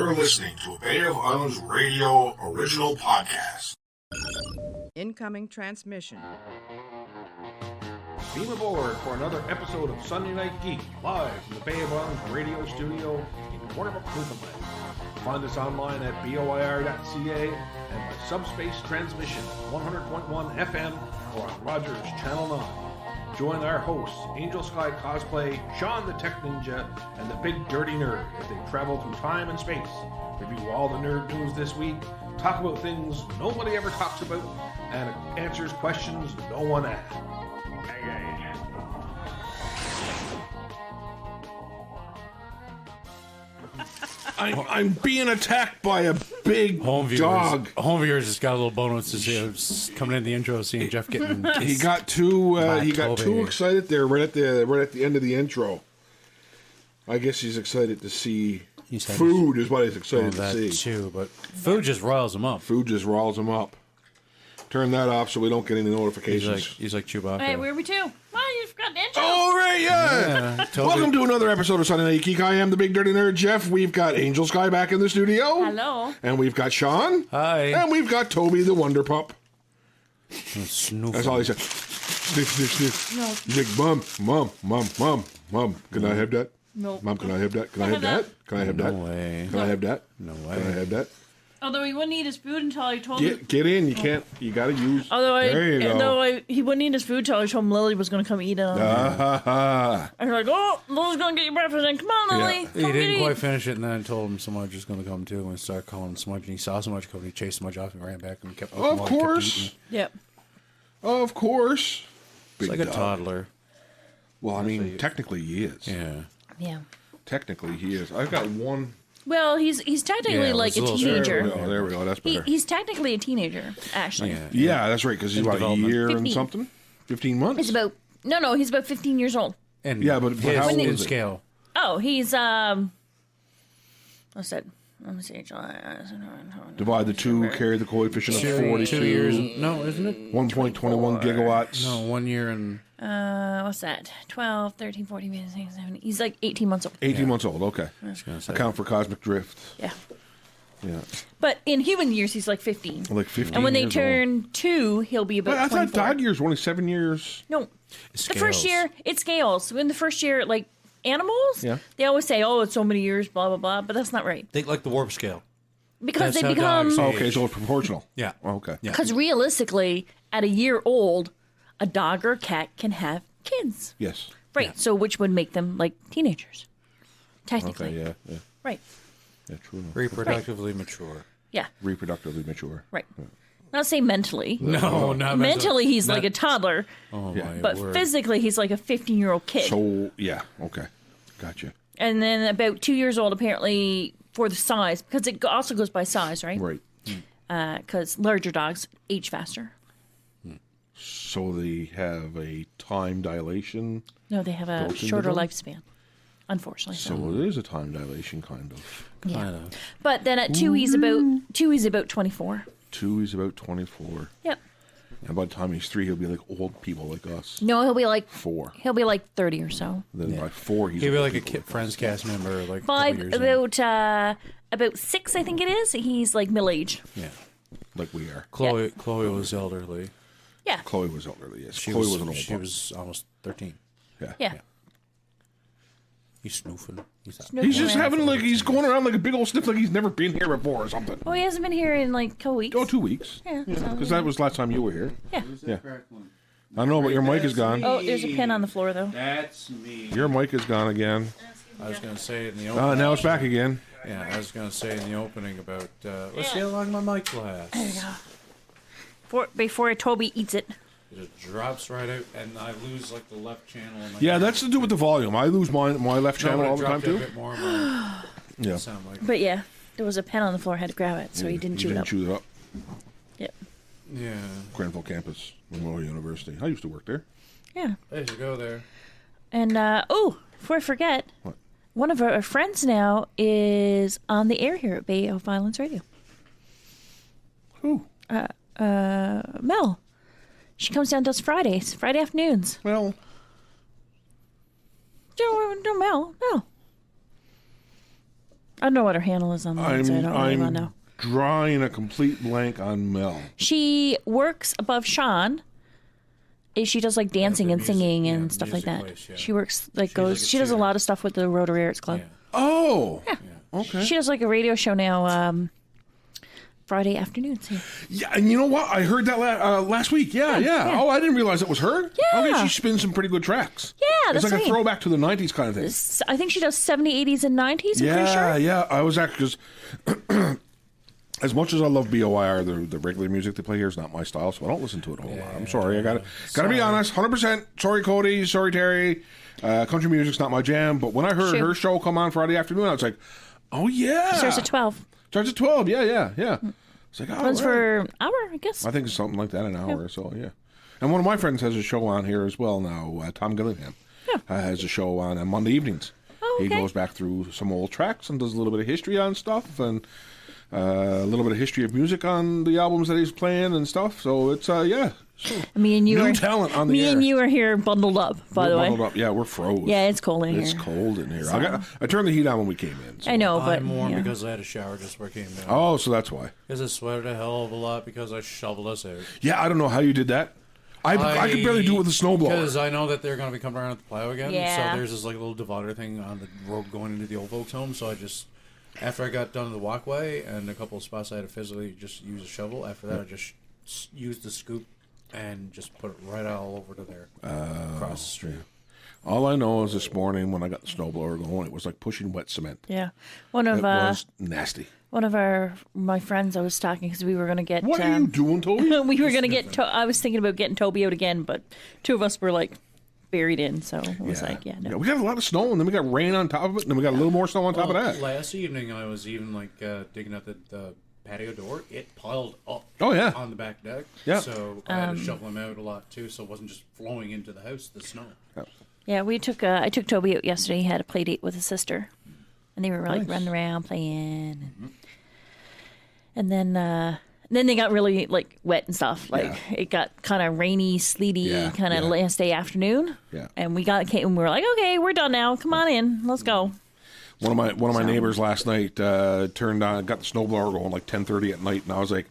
You're listening to a Bay of Islands Radio original podcast. Incoming transmission. Beam aboard for another episode of Sunday Night Geek, live from the Bay of Islands radio studio in Warnimuk, Newfoundland. Find us online at boir.ca and by subspace transmission 100.1 FM or on Rogers Channel 9. Join our hosts, Angel Sky Cosplay, Sean the Tech Ninja, and the Big Dirty Nerd as they travel through time and space, review all the nerd news this week, talk about things nobody ever talks about, and answers questions no one asked. I'm being attacked by a big dog. Home viewers just got a little bonus to see us coming in the intro, seeing Jeff getting. He got too excited there right at the end of the intro. I guess he's excited to see food is what he's excited to see. Too, but food just riles him up. Food just riles him up. Turn that off so we don't get any notifications. He's like Chewbacca. Hey, where are we to? Well, you forgot the intro. Oh, right, yeah. Totally. Welcome to another episode of Sunday Night Geek. I am the Big Dirty Nerd, Jeff. We've got Angel Sky back in the studio. Hello. And we've got Sean. Hi. And we've got Toby the Wonder Pup. Snoofing. That's all he said. Sniff, sniff, sniff. No. He's like, Mom, can I have that? No. Mom, can I have that? Can I have that? Can I have that? No way. Can I have that? No way. Can I have that? Although he wouldn't eat his food until I told him. Get in. You can't. You got to use. There you go. He wouldn't eat his food until I told him Lily was going to come eat it. I was like, oh, Lily's going to get your breakfast. And come on, Lily. Yeah. Come He didn't get quite it. finish it, and then I told him Smudge was going to come too, and I started calling him Smudge, and he saw Smudge come, and he chased Smudge off and ran back and kept. Of course. Yep. Of course. It's like Big a dog. toddler. Well, I mean, technically he is. Yeah. Yeah. Technically he is. I've got one. Well, he's technically Yeah, like a it's a little- teenager. There we go. That's better. He's technically a teenager, actually. Yeah. Yeah, that's right. Because he's In about a development. year and 15. something. 15 months. He's about he's about 15 years old. And Yeah, but his, how old in is he? scale. Oh, he's what's that? Let me see. Divide the two, carry the coefficient of 42. 2 years. No, isn't it? 1.21 gigawatts. No, 1 year and. What's that? 12, 13, 14, 15, 16, 17. He's like 18 months old. 18 months old. Okay. I was gonna say. Account for cosmic drift. Yeah. Yeah. But in human years, he's like 15. Like 15 And when they years turn 2, he'll be old. about But I 24. thought dog years were only 7 years. No. It The first scales. year, it scales. In the first year, like animals, Yeah. they always say, oh, it's so many years, blah, blah, blah. But that's not right. Think like the warp scale. Because That's they how become... dogs Oh, age. okay, so it's proportional. Yeah. Okay. Yeah. Because realistically, at a year old, a dog or a cat can have kids. Yes. Right. Yeah. So which would make them like teenagers. Technically. Okay, yeah. Right. Yeah, true enough. Reproductively mature. Yeah. Reproductively mature. Right. Not say mentally. No, not Mentally, he's not- like a toddler. Oh Yeah. my But word. physically, he's like a 15-year-old kid. So, yeah, okay. Gotcha. And then about 2 years old, apparently, for the size, because it also goes by size, right? Right. Because larger dogs age faster. So they have a time dilation. No, they have a Built into shorter them? lifespan, unfortunately. So it is a time dilation, kind of. yeah. Kind of. But then at 2, he's about 24. 2 is about 24. Yep. And by the time he's 3, he'll be like old people like us. No, he'll be like 4. 30 or so. Then by 4, he's He'd be old like a people Kid Friends cast member, like 5, a couple years in. about 6, I think it is. He's like middle age. Yeah. like we are. Chloe was elderly. Yeah. Chloe was elderly, yes. She Chloe was, was an old She pup. was almost 13. Yeah. Yeah. He's snoofing. He's out. He's just having like, he's going around like a big old sniff like he's never been here before or something. Well, he hasn't been here in like a couple weeks. Oh, 2 weeks. Yeah. Because that was last time you were here. Yeah. Yeah. I don't know, but your mic is gone. Oh, there's a pin on the floor though. That's me. Your mic is gone again. I was going to say in the opening. Now it's back again. Yeah, I was going to say in the opening about, let's see how long my mic lasts. Before Toby eats it. It just drops right out, and I lose like the left channel. In my Yeah, that's to do with the volume. I lose my left No, channel but it all the time dropped it a too. bit more, but Yeah. it sound like. But yeah, there was a pen on the floor. I had to grab it, so he didn't chew it up. chew it up. Yep. Yeah. Granville campus, Memorial University. I used to work there. Yeah. There you go there. And before I forget, What? one of our friends now is on the air here at Bay of Islands Radio. Who? Mel. She comes down to us Friday afternoons. Well, No, Mel. No. I don't know what her handle is on the website. I don't really want to know. Drawing a complete blank on Mel. She works above Sean. She does like dancing and singing and stuff like that. Place, yeah. She works she does a lot of stuff with the Rotary Arts Club. Yeah. Oh, okay. She does like a radio show now. Friday afternoons here. Yeah, and you know what? I heard that last week. Yeah. Oh, I didn't realize it was her. Yeah. Okay, she spins some pretty good tracks. Yeah, it's that's like right. a throwback to the 90s kind of thing. I think she does 70s, 80s, and 90s, I'm pretty sure. Yeah. I was actually, because as much as I love BOIR, the regular music they play here is not my style, so I don't listen to it a whole lot. I'm sorry. I gotta be honest. 100%. Sorry, Cody. Sorry, Terry. Country music's not my jam. But when I heard her show come on Friday afternoon, I was like, oh yeah. It starts at 12. Starts at 12. Yeah. It's like, Runs for an hour, I guess. I think it's something like that, an hour or so, yeah. And one of my friends has a show on here as well now, Tom Gillingham. Has a show on Monday evenings. Oh, okay. He goes back through some old tracks and does a little bit of history on stuff and a little bit of history of music on the albums that he's playing and stuff. So it's, yeah. So, me and you new talent on the air. Me and you are here bundled up, by the way. Bundled up. Yeah, we're froze. Yeah, it's cold in here. It's cold in here. So. I turned the heat on when we came in. So. I know, but... I'm warm because I had a shower just before I came in. Oh, so that's why. Because I sweated a hell of a lot because I shoveled us out. Yeah, I don't know how you did that. I could barely do it with a snowblower. Because I know that they're going to be coming around with the plow again. Yeah. So there's this like little divider thing on the road going into the old folks' home. So I just, after I got done the walkway and a couple of spots I had to physically just use a shovel, after that I just used the scoop and just put it right all over to there, across the street. All I know is this morning when I got the snowblower going, it was like pushing wet cement. Yeah. It was nasty. One of my friends I was talking because we were going to get... What are you doing, Toby? we were going to get... I was thinking about getting Toby out again, but two of us were like buried in, so it was no. We got a lot of snow, and then we got rain on top of it, and then we got a little more snow on top of that. Last evening I was even like digging at the patio door. It piled up on the back deck. Yeah. So I had to shovel them out a lot too, so it wasn't just flowing into the house, the snow. Yeah, we took. I took Toby out yesterday. He had a play date with his sister, and they were like running around playing, and then they got really like wet and stuff. Like it got kind of rainy, sleety, kind of last day afternoon. Yeah, and we were like, okay, we're done now. Come on in, let's go. One of my neighbors last night turned on, got the snowblower going like 10:30 at night, and I was like,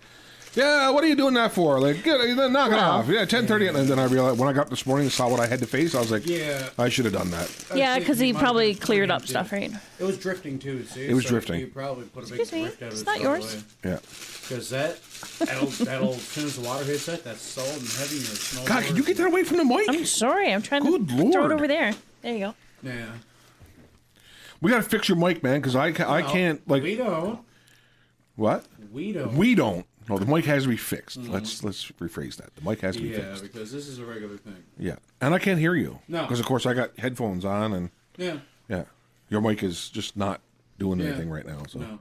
"Yeah, what are you doing that for? Like, knock it off." Yeah, 10:30 at night. And then I realized when I got up this morning and saw what I had to face, I was like, "Yeah, I should have done that." Yeah, because he probably cleared up stuff, right? It was drifting too. See, it was drifting. You probably put a big Excuse me, drift out of it's it. not yours. Yeah. Because that'll as soon as the water hits that, that's solid and heavy and it's snowboard. God, can you get that away from the mic? I'm sorry, I'm trying to throw it over there. There you go. Yeah. We got to fix your mic, man, because I can't like. We don't. What? We don't. We don't. No, the mic has to be fixed. Let's rephrase that. The mic has to be fixed. Yeah, because this is a regular thing. Yeah, and I can't hear you. No. Because of course I got headphones on and. Yeah. Your mic is just not doing anything right now. So. No.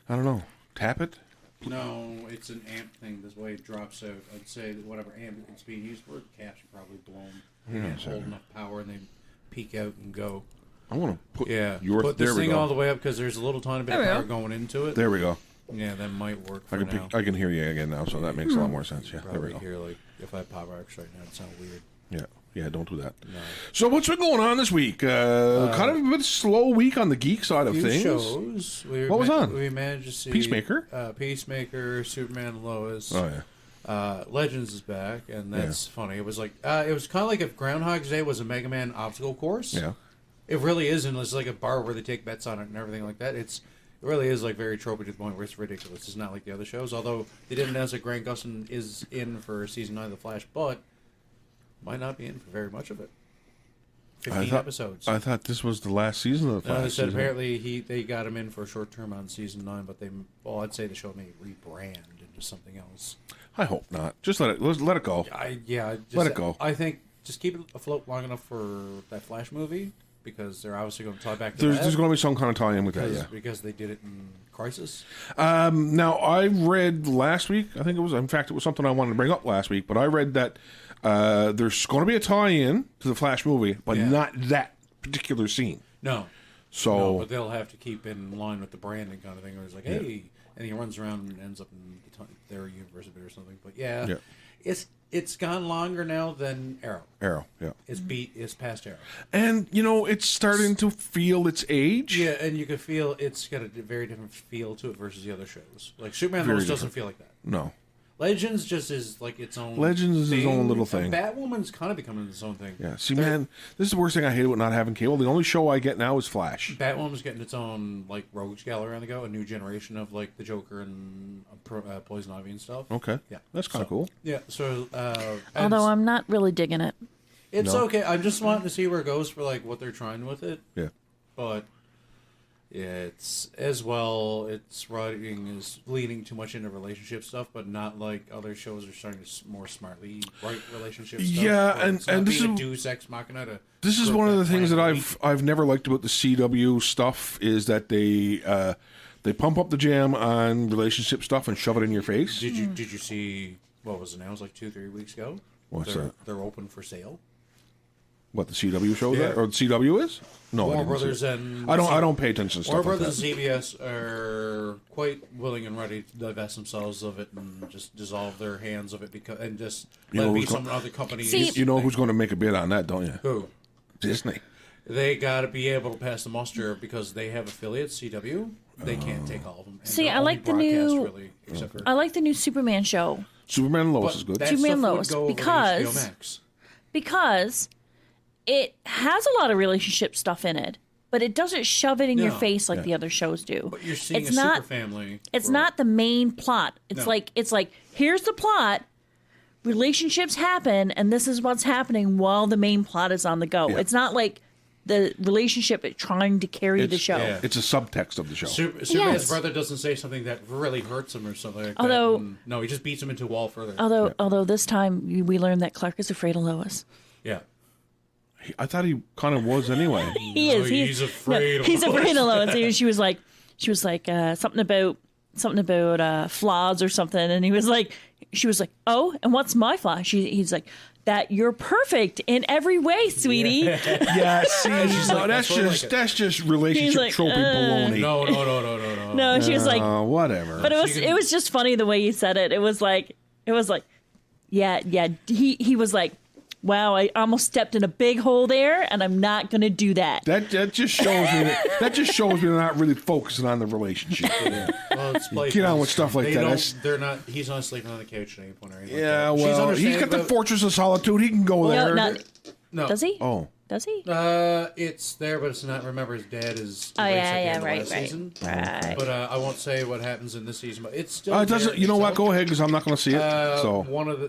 I don't know. Tap it. No, it's an amp thing. This way it drops out. I'd say that whatever amp it's being used for, the caps are probably blown. They can't hold enough power and they peak out and go. I want to put put this thing all the way up because there's a little tiny bit of power going into it. There we go. Yeah, that might work for now. I can hear you again now, so that makes a lot more sense. Yeah, there we go. Hear, like, if I pop rocks right now, it sounds weird. Yeah, don't do that. No. So what's been going on this week? Kind of a bit slow week on the geek side of things. Shows. What was on? We managed to see Peacemaker, Superman and Lois. Oh yeah. Legends is back, and that's funny. It was like it was kind of like if Groundhog's Day was a Mega Man obstacle course. Yeah. It really is, and it's like a bar where they take bets on it and everything like that. It really is like very tropey to the point where it's ridiculous. It's not like the other shows. Although they didn't announce that Grant Gustin is in for season 9 of The Flash, but might not be in for very much of it. 15 episodes. I thought this was the last season of The Flash. No, they said apparently they got him in for a short term on season 9, but I'd say the show may rebrand into something else. I hope not. Just let it go. Let it go. I think just keep it afloat long enough for that Flash movie. Because they're obviously going to tie back to that. There's going to be some kind of tie-in with that, yeah. Because they did it in Crisis. Now, I read last week, I think it was, in fact, it was something I wanted to bring up last week, but I read that there's going to be a tie-in to the Flash movie, but not that particular scene. No. So, No, but they'll have to keep in line with the branding kind of thing. Where it's like, hey, and he runs around and ends up in their universe a bit or something. But yeah. It's gone longer now than Arrow. Arrow, yeah. It's past Arrow. And, it's starting to feel its age. Yeah, and you can feel it's got a very different feel to it versus the other shows. Like, Superman Very Lois doesn't different. feel like that. No. Legends just is like its own Legends is its own little and thing. Batwoman's kind of becoming its own thing. Yeah, see, man, this is the worst thing I hate about not having cable. The only show I get now is Flash. Batwoman's getting its own, like, rogues gallery on the go, a new generation of, like, the Joker and Poison Ivy and stuff. Okay. Yeah. That's kind of cool. Yeah, so... Although I'm not really digging it. It's No. okay. I'm just wanting to see where it goes for, like, what they're trying with it. Yeah. But... yeah, it's as well. Its writing is leaning too much into relationship stuff, but not like other shows are starting to more smartly write relationship stuff. Yeah, Where and- it's not and this being is- a Deus Ex Machina. This is one of the things that I've never liked about the CW stuff is that they pump up the jam on relationship stuff and shove it in your face. Did you see what was announced like 2-3 weeks ago? What's they're, that? They're open for sale. What, the CW show Yeah. that or the CW is? No, I Warner didn't see Brothers it. and I don't pay attention to Warner stuff like Brothers that. and CBS are quite willing and ready to divest themselves of it and just dissolve their hands of it and just You let know it be who's some other company. See- You know who's going to make a bid on that, don't you? Who? Disney. They got to be able to pass the muster because they have affiliates, CW. They can't take all of them. And See, they're I only like the broadcast, new- Really, except for, I like the new Superman show Superman and Lois but is good. that Superman stuff would Lois, go over to because- HBO Max. because it has a lot of relationship stuff in it, but it doesn't shove it in your No. face like Yeah. the other shows do. But you're seeing it's a not. super family. It's not the main plot. It's No. like here's the plot. Relationships happen, and this is what's happening while the main plot is on the go. Yeah. It's not like the relationship trying to carry the show. yeah. It's a subtext of the show. Superman's Yes. brother doesn't say something that really hurts him or something like Although- that. No, he just beats him into a wall further. Although this time we learned that Clark is afraid of Lois. Yeah. I thought he kind of was anyway. He is. he's afraid of He's Lois. afraid of Lois. She was like something about flaws or something, and she was like, oh, and what's my flaw? He's like, that you're perfect in every way, sweetie. Yeah, see, no, like, that's just relationship He's like, tropey baloney. No. No, she was like, Whatever. but it was just funny the way he said it. It was like, yeah. He was like, wow, I almost stepped in a big hole there, and I'm not gonna do that. That just shows me they're not really focusing on the relationship. Well, it's played Get on because with stuff like they that. don't- That's- They're not. He's not sleeping on the couch at any point or anything. Yeah, like that. well, She's he's got the understanding Fortress of Solitude. He can go there. No. Does he? Oh, Does he? It's there, but it's not. Remember, his dad is. Oh, erased yeah, at the yeah, end of right, last right. season. Right. But I won't say what happens in this season. But it's still. it doesn't. there You know what? itself. Go ahead, because I'm not going to see it. So.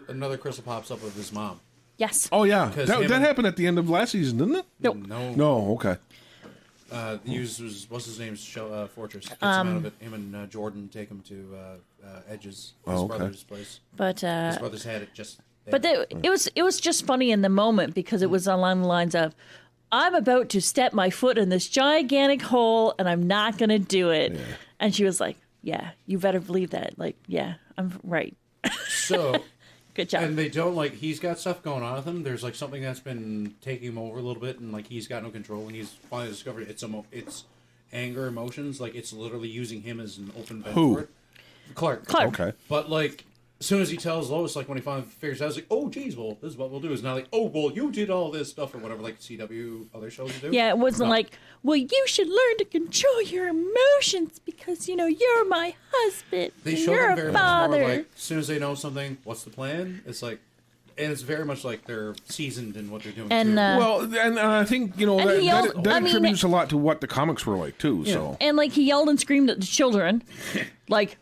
Another crystal pops up of his mom. Yes. Oh yeah, 'Cause that him and- happened at the end of last season, didn't it? Nope. No. Okay. What's his name's show, Fortress. Gets him out of it. Him and Jordan take him to Edge's, his okay. brother's place. But His brothers had it just. But it was just funny in the moment because it was along the lines of, I'm about to step my foot in this gigantic hole and I'm not going to do it. Yeah. And she was like, yeah, you better believe that. Like, yeah, I'm right. So. Good job. And they don't, like, he's got stuff going on with him. There's, like, something that's been taking him over a little bit, and, like, he's got no control, and he's finally discovered it's anger emotions. Like, it's literally using him as an open vent Who? for it. Clark. Okay. But, like, as soon as he tells Lois, like, when he finally figures it out, it's like, oh, geez, well, this is what we'll do. It's not like, oh, well, you did all this stuff or whatever, like CW other shows do. Yeah, it wasn't like, well, you should learn to control your emotions because, you're my husband. They and show you're them very a much father. more, like, as soon as they know something, what's the plan? It's like, and it's very much like they're seasoned in what they're doing, And, too. Well, and I think And he that yelled- I mean- contributes a lot to what the comics were like too. So And, like, he yelled and screamed at the children, like,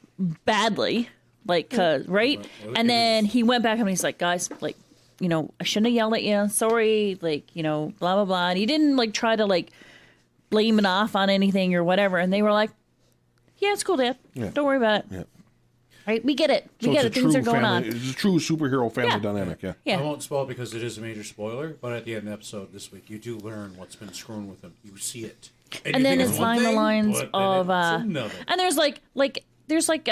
badly. Like, right? Well, And then he went back and he's like, guys, like, I shouldn't have yelled at you. Sorry. Like, blah, blah, blah. And he didn't, like, try to, like, blame it off on anything or whatever. And they were like, yeah, it's cool, Dad. Yeah. Don't worry about it. Yeah. Right? We get it. So We get it. it's a Things true are going family, on. It's a true superhero family Yeah. dynamic. Yeah. Yeah. I won't spoil it because it is a major spoiler, but at the end of the episode this week, you do learn what's been screwing with him. You see it. And you then think it's one along the thing, lines but then of it's another. and there's there's like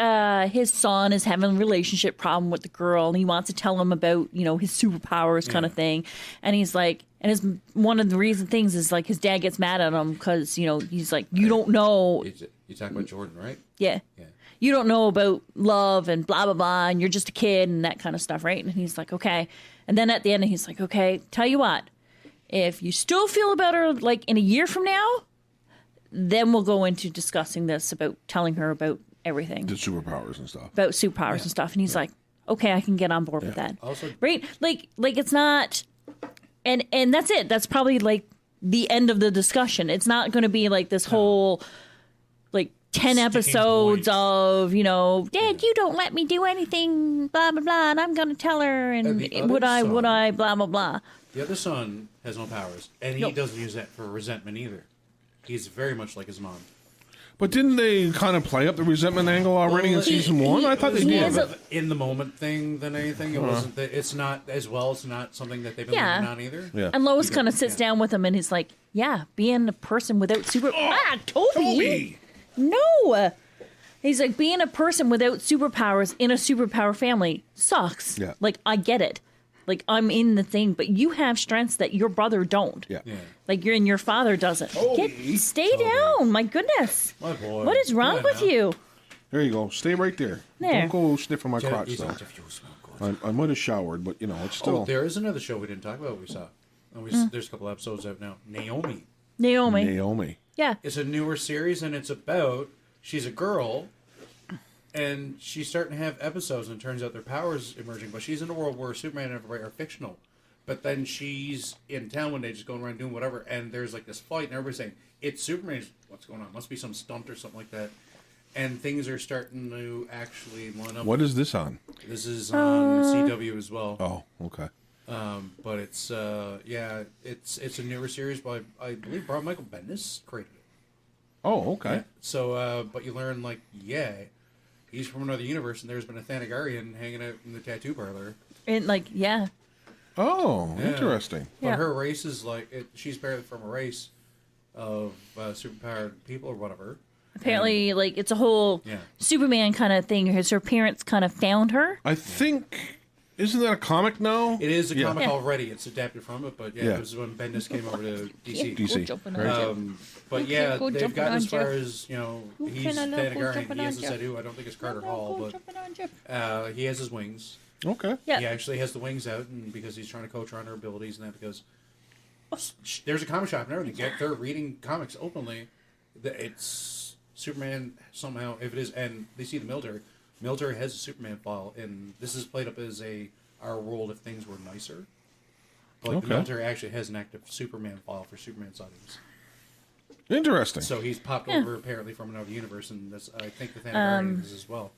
his son is having a relationship problem with the girl, and he wants to tell him about his superpowers kind of thing, and he's like, and one of the things is like his dad gets mad at him because he's like, you don't know. You talking about Jordan, right? Yeah. You don't know about love and blah blah blah, and you're just a kid and that kind of stuff, right? And he's like, okay, and then at the end he's like, okay, tell you what, if you still feel about her like in a year from now, then we'll go into discussing this about telling her about everything. The superpowers and stuff. About superpowers and stuff. And he's like, okay, I can get on board with that. Also, right? Like it's not, and that's it. That's probably like the end of the discussion. It's not going to be like this whole, like 10 episodes of, Dad, you don't let me do anything, blah, blah, blah, and I'm going to tell her, and would I, blah, blah, blah. The other son has no powers, and he doesn't use that for resentment either. He's very much like his mom. But didn't they kind of play up the resentment angle already in season 1? I thought they did. More of an in the moment thing than anything. It wasn't. It's not as well. It's not something that they've been working on either. Yeah. And Lois kind of sits down with him, and he's like, "Yeah, being a person without Toby. No." He's like, being a person without superpowers in a superpower family sucks. Yeah. Like, I get it. Like, I'm in the thing, but you have strengths that your brother don't. Yeah. Like, your father doesn't. Stay down. My goodness. My boy. What is wrong with you? There you go. Stay right there. There. Don't go sniffing my crotch, though. I might have showered, but, it's still... Oh, there is another show we didn't talk about we saw. And there's a couple episodes out now. Naomi. Yeah. It's a newer series, and it's about... She's a girl... And she's starting to have episodes, and it turns out their powers emerging. But she's in a world where Superman and everybody are fictional. But then she's in town one day, just going around doing whatever. And there's like this fight, and everybody's saying, "It's Superman. What's going on? Must be some stunt or something like that." And things are starting to actually line up. What is this on? This is on CW as well. Oh, okay. But it's it's a newer series by I believe Michael Bendis created it. Oh, okay. Yeah. So, but you learn he's from another universe, and there's been a Thanagarian hanging out in the tattoo parlor. And Oh, interesting. But her race is she's barely from a race of superpowered people or whatever. Apparently, it's a whole Superman kind of thing. Her parents kind of found her. I think... Isn't that a comic now? It is a comic already. It's adapted from it, but it was when Bendis came over to DC. But they've gotten as far as, he's Thanagarian. He hasn't said who. I don't think it's Carter Hall, but he has his wings. Okay. Yeah. He actually has the wings out, and because he's trying to coach her on her abilities and that, because there's a comic shop and everything. They're reading comics openly. It's Superman somehow, if it is, and they see the military. Military has a Superman file, and this is played up as our world if things were nicer. But the military actually has an active Superman file for Superman sightings. Interesting. So he's popped over apparently from another universe, and I think the Thanagarian is as well.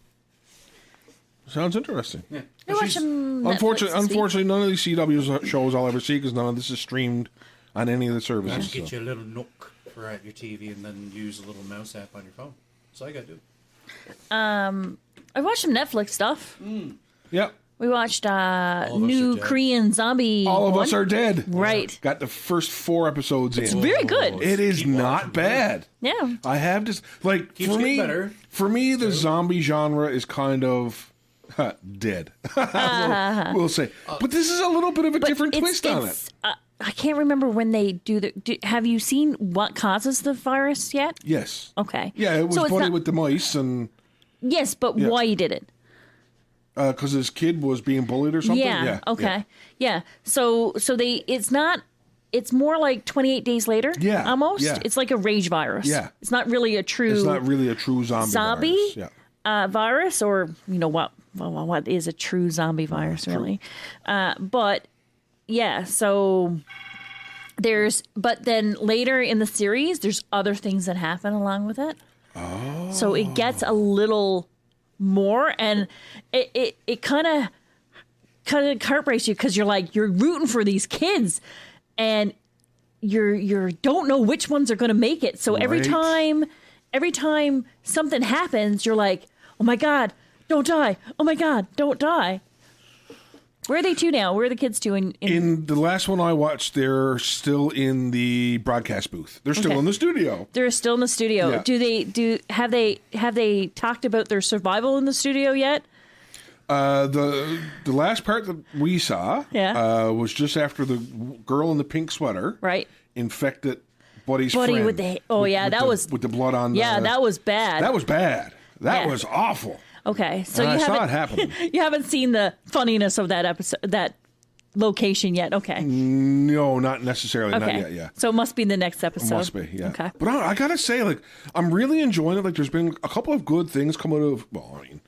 Sounds interesting. Yeah. Unfortunately, none of these CW shows I'll ever see because none of this is streamed on any of the services. Just get you a little nook for at your TV, and then use a little mouse app on your phone. That's all you got to do. I watched some Netflix stuff. Yep. We watched new Korean zombie. All of Us Are Dead. Right. Got the first 4 episodes in. It's very good. It is not bad. Yeah. I have just Keeps getting better. For me, the zombie genre is kind of dead. We'll say. But this is a little bit of a different twist on it. I can't remember when they do the. Have you seen what causes the virus yet? Yes. Okay. Yeah, it was funny with the mice and. Yes, but why did it? Because his kid was being bullied or something. Yeah. Okay. Yeah. So they. It's not. It's more like 28 days later. Yeah. Almost. Yeah. It's like a rage virus. Yeah. It's not really a true. It's not really a true zombie virus. Yeah. Virus, or what? Well, what is a true zombie virus really? But yeah. So. But then later in the series, there's other things that happen along with it. Oh. So it gets a little more, and it kind of heartbreaks you because you're rooting for these kids, and you don't know which ones are going to make it. So every time something happens, you're like, oh my God, don't die! Oh my God, don't die! Where are they to now? Where are the kids to? In the last one I watched, they're still in the broadcast booth. They're still in the studio. They're still in the studio. Yeah. Have they talked about their survival in the studio yet? The last part that we saw was just after the girl in the pink sweater infected Buddy's friend. With the with the blood on. That was bad. That was bad. That was awful. Okay, so I saw it happen. You haven't seen the funniness of that episode, that location yet. Okay. No, not necessarily. Okay. Not yet. Yeah. So it must be the next episode. It must be. Yeah. Okay. But I gotta say, like, I'm really enjoying it. Like, there's been a couple of good things come out of. Well, I mean,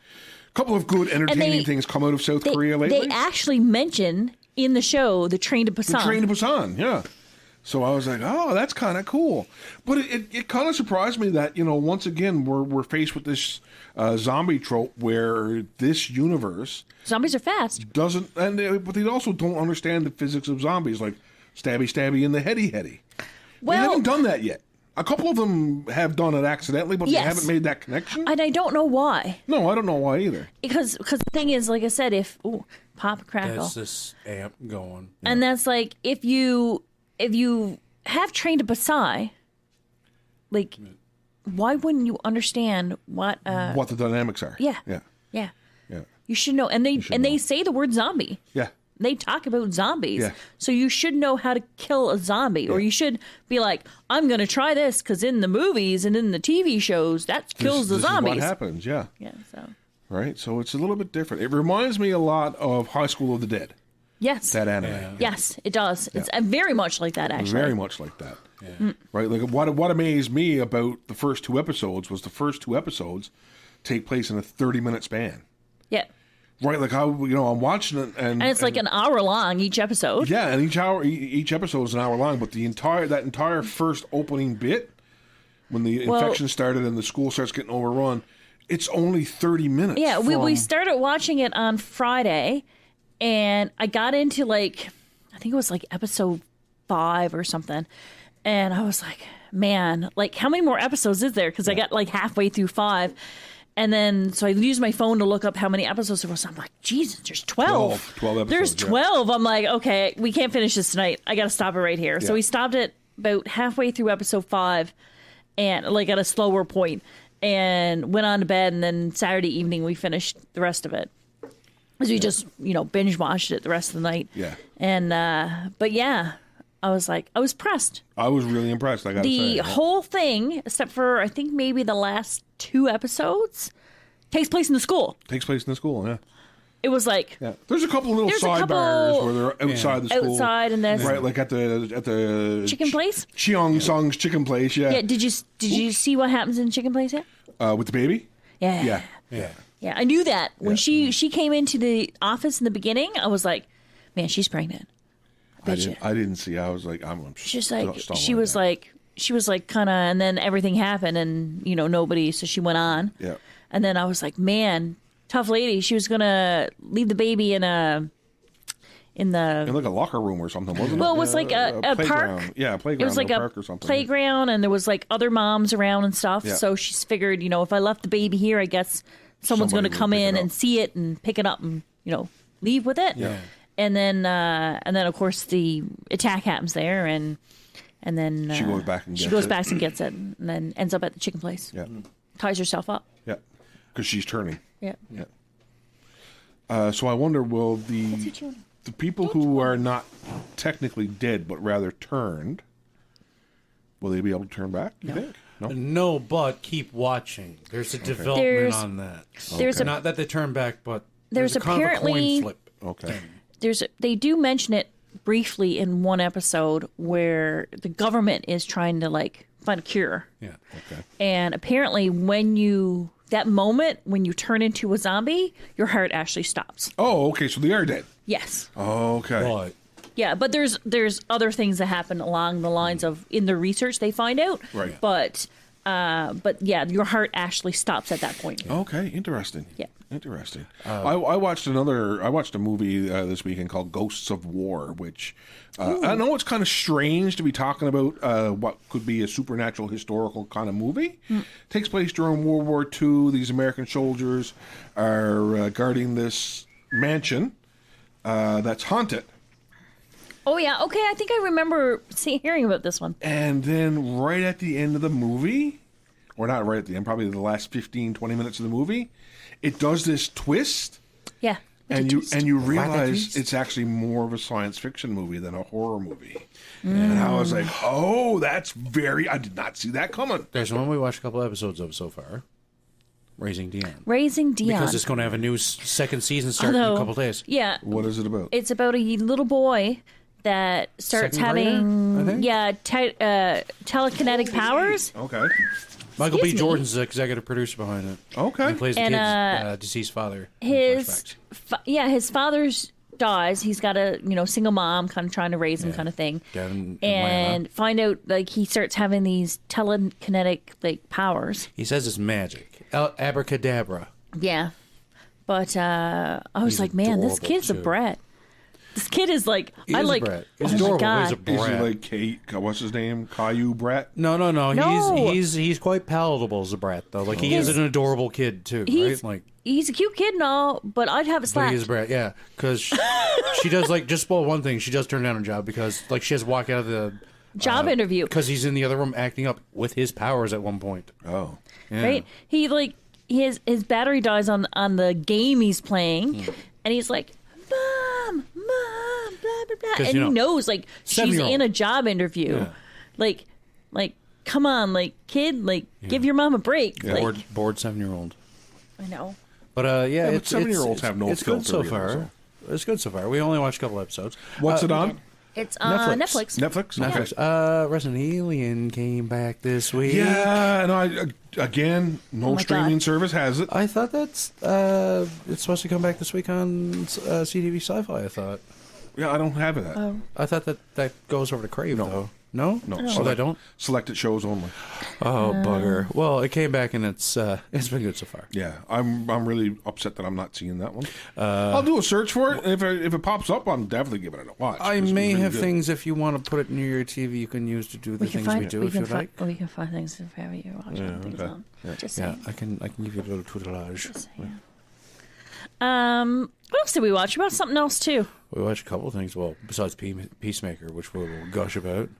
a couple of good entertaining things come out of South Korea lately. They actually mention in the show the Train to Busan. The Train to Busan. Yeah. So I was like, oh, that's kind of cool. But it kind of surprised me that, once again, we're faced with this zombie trope where this universe... Zombies are fast. But they also don't understand the physics of zombies, like stabby, stabby, and the heady. Well, they haven't done that yet. A couple of them have done it accidentally, but they haven't made that connection. And I don't know why. No, I don't know why either. Because the thing is, like I said, if... Ooh, pop, crackle. That's this amp going. And that's like, if you have Train to Busan, like, why wouldn't you understand what the dynamics are? Yeah. You should know, and they say the word zombie. Yeah. They talk about zombies, Yeah. so you should know how to kill a zombie, or you should be like, I'm going to try this because in the movies and in the TV shows that kills the zombies. This is what happens? Yeah. Yeah. So. Right. So it's a little bit different. It reminds me a lot of High School of the Dead. Yes. That anime. Yeah. Yes, it does. Yeah. It's very much like that, actually. Very much like that. Yeah. Right? Like what amazed me about the first two episodes was the first two episodes take place in a 30-minute span. Yeah. Right? Like how I'm watching it and it's like an hour long each episode. Yeah, and each episode is an hour long, but that entire first opening bit when the infection started and the school starts getting overrun, it's only 30 minutes. Yeah, we started watching it on Friday. And I got into I think it was episode 5 or something. And I was like, man, how many more episodes is there? Because I got halfway through 5. And then, so I used my phone to look up how many episodes there was. I'm like, Jesus, there's 12. 12 episodes. There's 12. I'm like, okay, we can't finish this tonight. I got to stop it right here. Yeah. So we stopped it about halfway through episode 5 and at a slower point and went on to bed. And then Saturday evening, we finished the rest of it. Because we just, binge watched it the rest of the night. Yeah. And, but yeah, I was impressed. I was really impressed, I gotta say. The whole thing, except for I think maybe the last 2 episodes, takes place in the school. Takes place in the school, yeah. It was There's a couple of little sidebars where they're outside the school. Outside and this. Right, like at the Chicken place? Cheongsong's chicken place, yeah. Yeah, did you see what happens in Chicken Place yet? With the baby? Yeah. Yeah. Yeah, I knew that. When she came into the office in the beginning, I was like, man, she's pregnant. I didn't see. I was like, I'm she's like, she was like kind of, and then everything happened and, nobody, so she went on. Yeah. And then I was like, man, tough lady. She was going to leave the baby in a locker room or something, wasn't it? Well, it was like a playground. park. Yeah, a playground. It was like a a park or something. playground, and there was other moms around and stuff. Yeah. So she's figured, if I left the baby here, I guess someone's going to Somebody come would pick in it and up. see it and pick it up and leave with it. Yeah. And then of course the attack happens there, and then She goes back and gets it, and then ends up at the chicken place. Yeah. Ties herself up. Yeah. Because she's turning. Yeah. Yeah. So I wonder, will the people who are not technically dead but rather turned, will they be able to turn back? You think? No. No, but keep watching. There's a development There's- on that. there's a- not that they turn back, but There's a kind of a apparently- coin flip. Okay. They do mention it briefly in one episode where the government is trying to find a cure. Yeah. Okay. And apparently that moment when you turn into a zombie, your heart actually stops. Oh, okay. So they are dead. Yes. Okay. But Yeah, but there's other things that happen along the lines of in the research they find out. Right. But yeah, your heart actually stops at that point. Okay. Interesting. Yeah. Interesting. I watched a movie this weekend called Ghosts of War, which I know it's kind of strange to be talking about what could be a supernatural historical kind of movie. Takes place during World War II. These American soldiers are guarding this mansion that's haunted. Oh yeah, okay. I think I remember hearing about this one. And then right at the end of the movie, or not right at the end, probably the last 15, 20 minutes of the movie, it does this twist. Yeah. And you realize twist? it's actually more of a science fiction movie than a horror movie. And I was like, oh, I did not see that coming. There's one we watched a couple episodes of so far. Raising Dion. Raising Dion. Because it's going to have a new second season starting in a couple days. Yeah. What is it about? It's about a little boy that starts Second grader, I think? telekinetic powers. Okay. Michael B. Excuse me. Jordan's the executive producer behind it. Okay. He plays the And, kid's deceased father. in His flashbacks. his father's dies. He's got a single mom, kind of trying to raise him, kind of thing. Down in And Atlanta. find out like he starts having these telekinetic like powers. He says it's magic. Abracadabra. Yeah, but I was He's like, man, this adorable, kid's a too. brat. This kid is like, He I is a like. brat. Oh He's my adorable. God. He's a Is he brat. like Kate? What's his name? Caillou Brat? No. No. He's quite palatable as a brat though. Like he He's- is an adorable kid too, He's right? Like, he's a cute kid and all, but I'd have it but slapped. he's a brat, yeah. Because she does like just spoil one thing. She does turn down a job because like she has to walk out of the Job interview. because he's in the other room acting up with his powers at one point. Oh. Yeah. Right? He like his battery dies on the game he's playing, Hmm. and he's like, "Mom, blah blah blah," 'Cause, and you he know, knows like she's 7-year-old. in a job interview, Yeah. like come on, like kid, like give your mom a break. Yeah. Like, Bored 7-year-old. I know. But yeah, but it's 7-year-olds have no It's good filter so either, far. It's good so far. We only watched a couple episodes. What's it on? It's on Netflix. Netflix? Netflix. Resident Alien came back this week. Yeah, and again, no Oh my streaming God. service has it. I thought that's it's supposed to come back this week on CTV Sci-Fi. I thought. Yeah, I don't have it. I thought that goes over to Crave though. No, No. Oh, they don't. Selected shows only. Oh bugger. Well, it came back and it's been good so far. Yeah, I'm really upset that I'm not seeing that one. I'll do a search for it. If it pops up, I'll definitely give it a watch. I 'cause it may was really have good. things if you want to put it near your TV. You can use to do the things we do if you like. We can find things if ever you're watching things okay. on. Just Yeah, saying. I can give you a little tutelage. What else did we watch? We watched something else too. We watched a couple of things. Well, besides Peacemaker, which we'll gush about.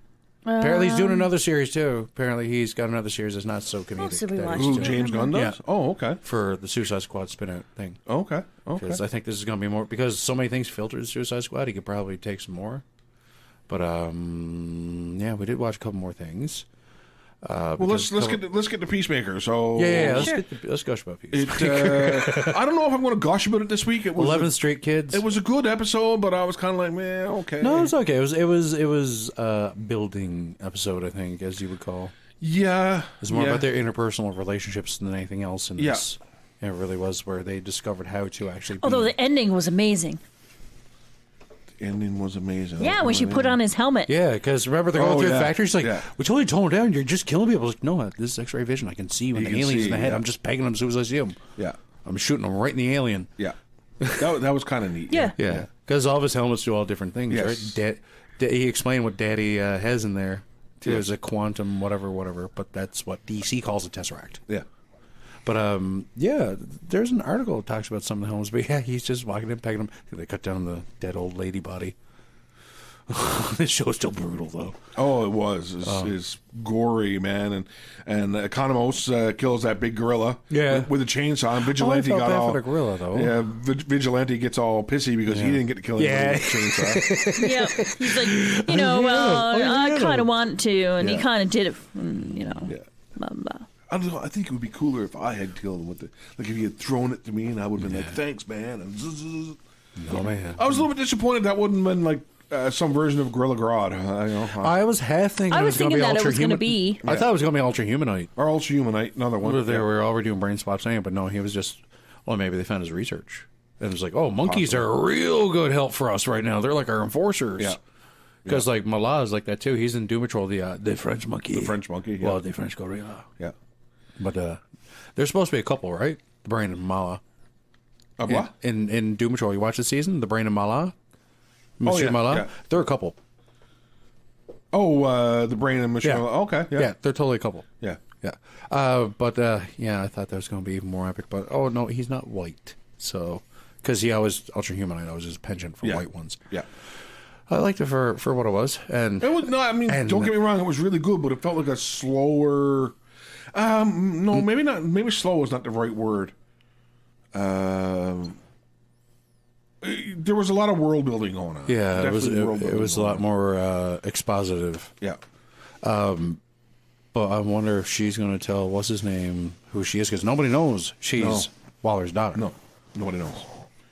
Apparently, he's doing another series too. Apparently, he's got another series that's not so comedic. else did we that watch? he's Who doing. James Gunn does? Yeah. Oh, okay. For the Suicide Squad spin-out thing. Okay. Because I think this is going to be more because so many things filtered to Suicide Squad. He could probably take some more. But yeah, we did watch a couple more things. Well, let's get to Peacemaker. So Yeah. Let's gush about Peacemaker. I don't know if I'm going to gush about it this week. It was 11th Street Kids. It was a good episode, but I was kind of like, man, okay. No, it's okay. It was a building episode, I think, as you would call. Yeah, It's more about their interpersonal relationships than anything else. And Yeah. it really was where they discovered how to actually. Although be. the ending was amazing. The ending was amazing. Yeah, when she put on his helmet. Yeah, because remember they're going Oh, through yeah. the factory. She's like, Yeah. we totally toned down. You're just killing people. Like, no, this is X-ray vision. I can see when You the can alien's see, in the head. yeah. I'm just pegging them as soon as I see them. Yeah, I'm shooting them right in the alien. yeah. That was kind of neat. Yeah. Yeah, because all of his helmets do all different things, Yes. right? He explained what Daddy has in there. Too. Yeah. There's a quantum whatever, but that's what DC calls a Tesseract. Yeah. But yeah, there's an article that talks about some of the helmets. But yeah, he's just walking in, pegging them. They cut down the dead old lady body. This show is still brutal, though. Oh, it was. It's gory, man, and Economos kills that big gorilla. Yeah. with a chainsaw. And Vigilante felt got bad all for the gorilla, though. Yeah, Vigilante gets all pissy because he didn't get to kill him Yeah. with a chainsaw. Yeah. He's like, I kind of want to, and he Yeah. kind of did it, Yeah. blah, blah. I don't know. I think it would be cooler if I had killed him with like if he had thrown it to me and I would have been like, "Thanks, man." And Oh man, I was a little bit disappointed that wouldn't have been like some version of Gorilla Grodd. I was half thinking. I was it was thinking gonna that it was going to Ultra-Human- be. I thought it was going to be Ultra Humanite. Or Ultra Humanite, another one. We were already doing brain swaps anyway, but no, he was just. Well, maybe they found his research. And it was like, oh, monkeys are a real good help for us right now. They're like our enforcers. Yeah. Because like Mala is like that too. He's in Doom Patrol, the French monkey. The French monkey, yeah. Well, the French gorilla. Yeah. But there's supposed to be a couple, right? The Brain and Mala. What? In Doom Patrol, you watch the season? The Brain and Mala? Oh, Monsieur yeah, Mala? yeah. They're a couple. Oh, the brain and machine. Yeah. Okay. Yeah. They're totally a couple. Yeah. Yeah. But yeah, I thought that was going to be even more epic. But oh, no, he's not white. So because he always Ultra-Humanite always his penchant for white ones. Yeah. I liked it for what it was, and It was, no, I mean, don't get me wrong, it was really good, but it felt like a slower. No, maybe not. Maybe slow is not the right word. There was a lot of world building going on. yeah, it was Definitely it was a lot more expositive. Yeah. But I wonder if she's going to tell what's his name who she is, because nobody knows she's Waller's daughter. No, nobody knows.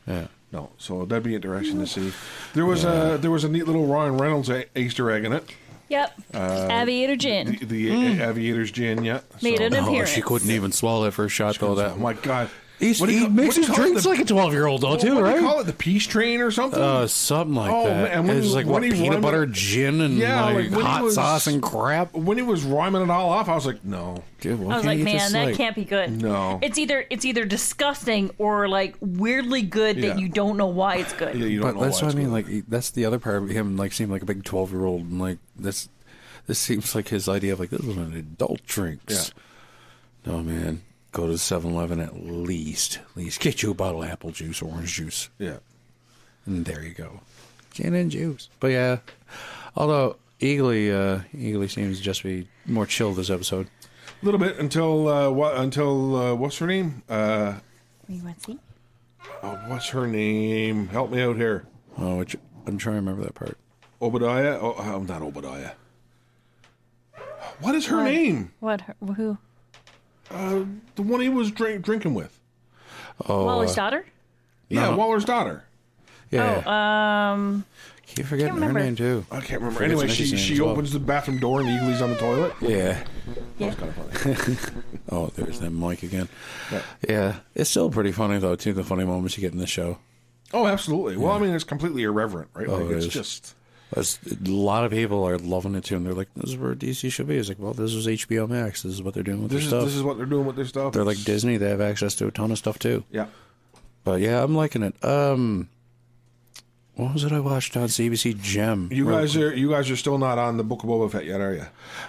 Yeah. No, so that'd be interesting to see. There was a neat little Ryan Reynolds Easter egg in it. Yep. Aviator Gin. The Aviator's gin, yeah. Made an appearance. She couldn't even swallow that first shot, though. That Oh my God. he makes his drinks like a 12-year-old, though, too, What right? do you call it? The Peace Train or something? Something like Oh, that. man, when It's he- like when what, he peanut rhymed butter, it- gin, and Yeah, like when he hot was- sauce and crap. When he was rhyming it all off, I was like, no. Dude, why I was can't like, you man, just, that like- can't be good. No. It's either disgusting or like weirdly good Yeah. that you don't know why it's good. Yeah, you don't But know that's why what I it's mean. good. Like that's the other part of him, like seemed like a big 12-year-old, and like this seems like his idea of like this is an adult drinks. No, man, go to 7-Eleven at least get you a bottle of apple juice, orange juice, Yeah. and there you go, gin and juice. But yeah, although Eagly seems to just be more chill this episode. A little bit until what's her name? You want to see? What's her name? Help me out here. Oh, I'm trying to remember that part. Obadiah? Oh, not Obadiah. What is her name? What? Who? The one he was drinking with. Oh, Waller's daughter? Yeah, No. Waller's daughter. Yeah, keep forgetting her remember. name too. I can't remember. Forget Anyway, Nikki's name she as well. opens the bathroom door and Eagly's on the toilet. Yeah. Yeah. Kind of funny. Oh, there's that mic again. Yeah. Yeah, it's still pretty funny though too. The funny moments you get in the show. Oh, absolutely. Well, I mean, it's completely irreverent, right? Oh, Like, it it's is. just. A lot of people are loving it too, and they're like, "This is where DC should be." It's like, well, this is HBO Max. This is what they're doing with their stuff. This is what they're doing with their stuff. They're like Disney. They have access to a ton of stuff too. Yeah. But yeah, I'm liking it. What was it I watched on CBC Gem? You guys are still not on the Book of Boba Fett yet, are you?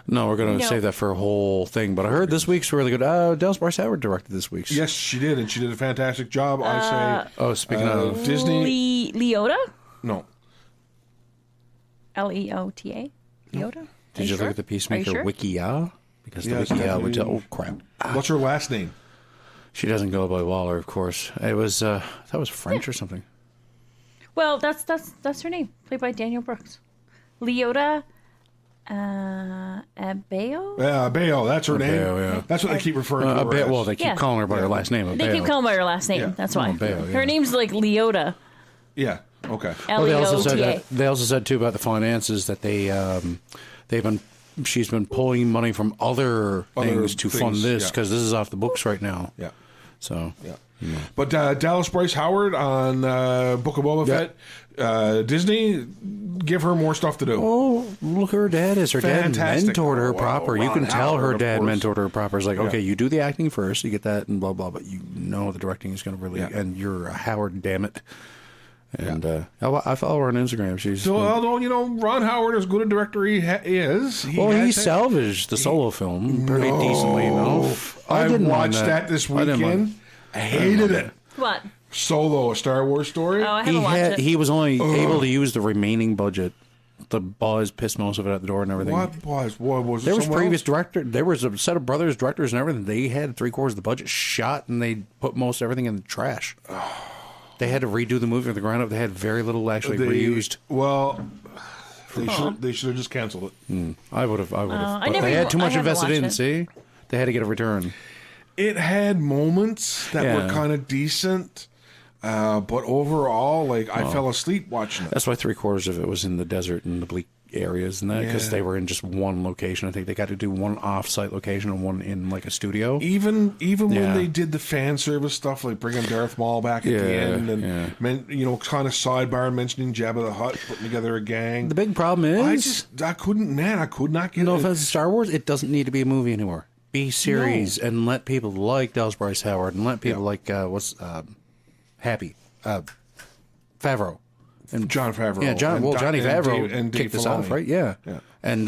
No, we're gonna No. save that for a whole thing. But I heard this week's really good. Dallas Bryce Howard directed this week's. Yes, she did, and she did a fantastic job. I say. Oh, speaking of Disney. Leota? No. Leota? Leota? Did you look at the Peacemaker sure? Wikia? Because the Yes, Wikia would tell. definitely. Oh crap! What's her last name? She doesn't go by Waller, of course. It was that was French or something. Well, that's her name, played by Daniel Brooks. Leota Abeo? Yeah, Bayo. That's her name. Bayo, yeah. That's what they keep referring to her as. Well, they keep Yeah. calling her by her last name. They keep calling her her last name. Yeah. That's why. Bayo, yeah. Her name's like Leota. Yeah. Okay. Well, they also said Leota. that, they also said too about the finances that she's been pulling money from other things to fund things, this yeah. because this is off the books right now. Yeah. So Yeah. But Dallas Bryce Howard on Book of Boba Fett, Disney, give her more stuff to do. oh, look, her dad is her Fantastic. dad mentored her Wow, proper. You Ron can tell her Howard, of dad course. mentored her proper. It's like, Yeah. okay, you do the acting first, you get that, and blah blah. But you know the directing is going to really, Yeah. and you're a Howard, damn it. And I follow her on Instagram. She's So, although, Ron Howard, as good a director he is, he has salvaged the solo film pretty decently enough. I didn't mind watched that this I didn't mind weekend. I hated it. What? Solo, a Star Wars story. Oh, I haven't watched it. He was only able to use the remaining budget. The boys pissed most of it at the door and everything. What was it? There was somewhere previous else? director. There was a set of brothers, directors, and everything. They had 3/4 of the budget shot, and they put most everything in the trash. They had to redo the movie from the ground up. They had very little actually reused. Well, they should have just canceled it. I would have. I But never they had too I much haven't invested in. watched See, they had to get a return. It had moments that Yeah. were kind of decent, but overall, I fell asleep watching it. That's why 3/4 of it was in the desert and the bleak areas and that because Yeah. they were in just one location. I think they got to do one off-site location and one in like a studio. Even Yeah. when they did the fan service stuff, like bringing Darth Maul back at the Yeah, end, and yeah. kind of sidebar mentioning Jabba the Hutt, putting together a gang. The big problem is, I could not get no it. offense to Star Wars, it doesn't need to be a movie anymore. Be series and let people like Dallas Bryce Howard and let people like Happy Favreau. And John Favreau. Yeah, Johnny Favreau and Dave kicked this Filoni. off, right? Yeah. Yeah. And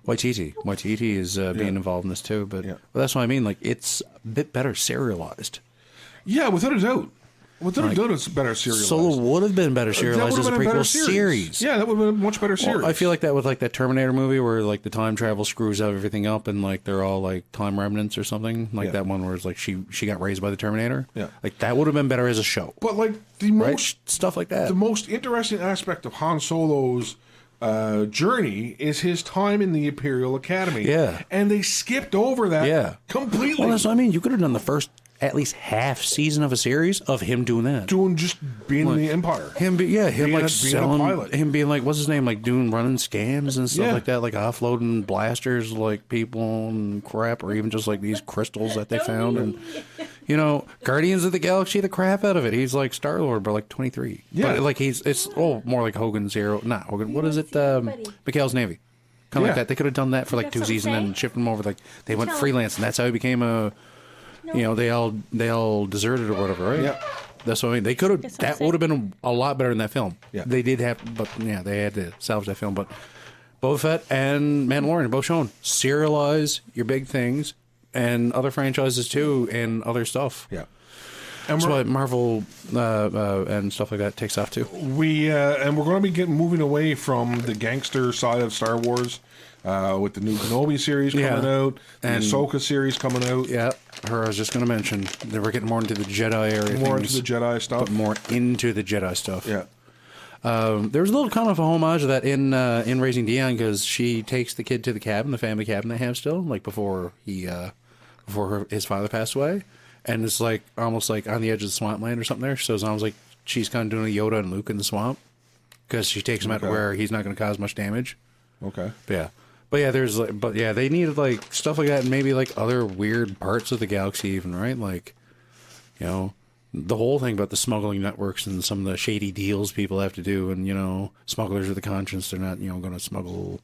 Waititi is being involved in this too. But Yeah. well, that's what I mean. Like, it's a bit better serialized. Yeah, without a doubt. Well, they'd have done a better serialized. Solo would have been better serialized as a prequel series. Yeah, that would have been a much better series. Well, I feel like that with like that Terminator movie where like the time travel screws everything up and like they're all like time remnants or something. Like that one where it's like she got raised by the Terminator. Yeah. Like that would have been better as a show. But like the most stuff like that. The most interesting aspect of Han Solo's journey is his time in the Imperial Academy. Yeah. And they skipped over that completely. Well, that's what I mean. You could have done the first at least half season of a series of him doing that. Just being in the Empire. Him being like selling, a pilot. him being like, what's his name, like running scams and stuff like that, like offloading blasters, like people and crap, or even just like these crystals that they found, and Guardians of the Galaxy, the crap out of it. He's like Star-Lord, but like 23. Yeah, but like it's more like Hogan's Hero, not Hogan. What is it? McHale's Navy. Kind of like that. They could have done that for like 2 seasons and then shipped him over. Like they went freelance, and that's how he became a. They all deserted or whatever, right? Yeah. That's what I mean. They could have. That would have been a lot better than that film. Yeah. They did have, but they had to salvage that film. But Boba Fett and Mandalorian both shown serialize your big things and other franchises too and other stuff. Yeah. And that's why Marvel and stuff like that takes off too. And we're going to be moving away from the gangster side of Star Wars. With the new Kenobi series coming out, the Ahsoka series coming out. Yeah, I was just going to mention that we're getting more into the Jedi area. More into the Jedi stuff. But more into the Jedi stuff. Yeah. There was a little kind of a homage to that in Raising Dion, because she takes the kid to the cabin, the family cabin they have still, like before his father passed away. And it's like almost like on the edge of the swampland or something there. So it's almost like she's kind of doing a Yoda and Luke in the swamp, because she takes him out to where he's not going to cause much damage. Okay. But yeah, they needed like stuff like that, and maybe like other weird parts of the galaxy, even, right? Like, the whole thing about the smuggling networks and some of the shady deals people have to do, and smugglers of the conscience, they're not going to smuggle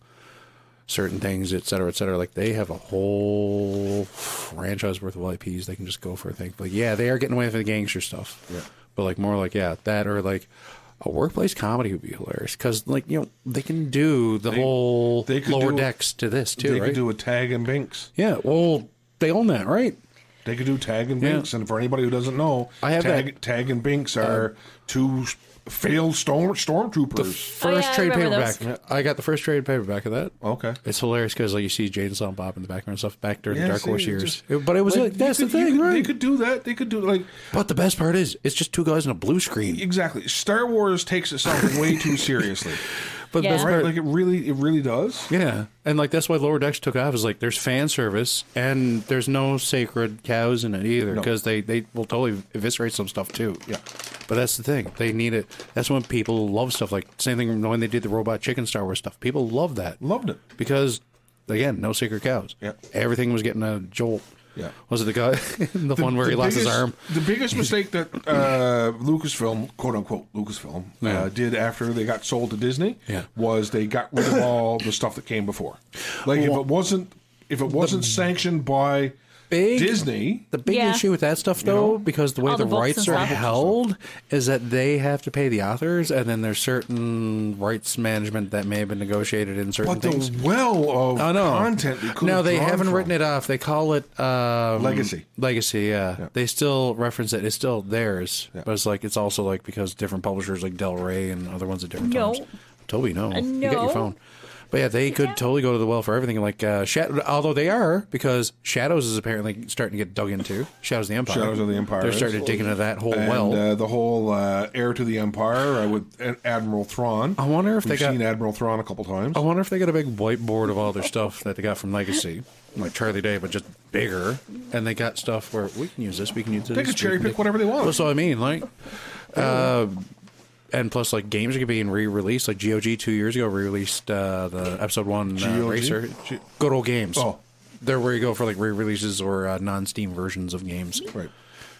certain things, et cetera, et cetera. Like they have a whole franchise worth of IPs they can just go for. I think, like, they are getting away with the gangster stuff. Yeah, but like more like that, or like. A workplace comedy would be hilarious, because they can do the whole lower decks to this too. They right? could do a Tag and Binks. Yeah, well, they own that, right? They could do Tag and Binks, and for anybody who doesn't know, Tag and Binks are two failed stormtroopers. The first trade paperback. Those. I got the first trade paperback of that. Okay, it's hilarious because you see Jade and Silent Bob in the background and stuff back during the Dark Horse years. But it was that's the thing, right? They could do that. They could do like. But the best part is, it's just two guys on a blue screen. Exactly. Star Wars takes itself way too seriously. But the best part, like it really does. Yeah, and like that's why Lower Decks took off. Is like there's fan service, and there's no sacred cows in it either, because they will totally eviscerate some stuff too. Yeah, but that's the thing. They need it. That's when people love stuff. Like same thing when they did the Robot Chicken Star Wars stuff. People loved that. Loved it because again, no sacred cows. Yeah, everything was getting a jolt. Yeah, was it the guy the one where he lost his arm? The biggest mistake that Lucasfilm, quote unquote Lucasfilm, did after they got sold to Disney was they got rid of all the stuff that came before. Like if it wasn't sanctioned by Disney. The big issue with that stuff, though, because the way the rights are held, is that they have to pay the authors, and then there's certain rights management that may have been negotiated in certain things. But the well of content they could No, they haven't written it off. They call it Legacy. Legacy, yeah. They still reference it. It's still theirs. Yeah. But it's like it's also like because different publishers like Del Rey and other ones at different times. Toby, no. You get your phone. But yeah, they could totally go to the well for everything. Like, although they are, because Shadows is apparently starting to get dug into. Shadows of the Empire. Shadows of the Empire. They're starting to dig into that whole well. The whole Heir to the Empire with Admiral Thrawn. I wonder if We've seen Admiral Thrawn a couple times. I wonder if they got a big whiteboard of all their stuff that they got from Legacy. Like Charlie Day, but just bigger. And they got stuff where we can use this, we can use this. They could cherry pick whatever they want. That's what I mean. Like, and plus, like, games are being re-released. Like, GOG 2 years ago re-released the Episode 1 Racer. Good old games. Oh. They're where you go for, like, re-releases or non-Steam versions of games. Right.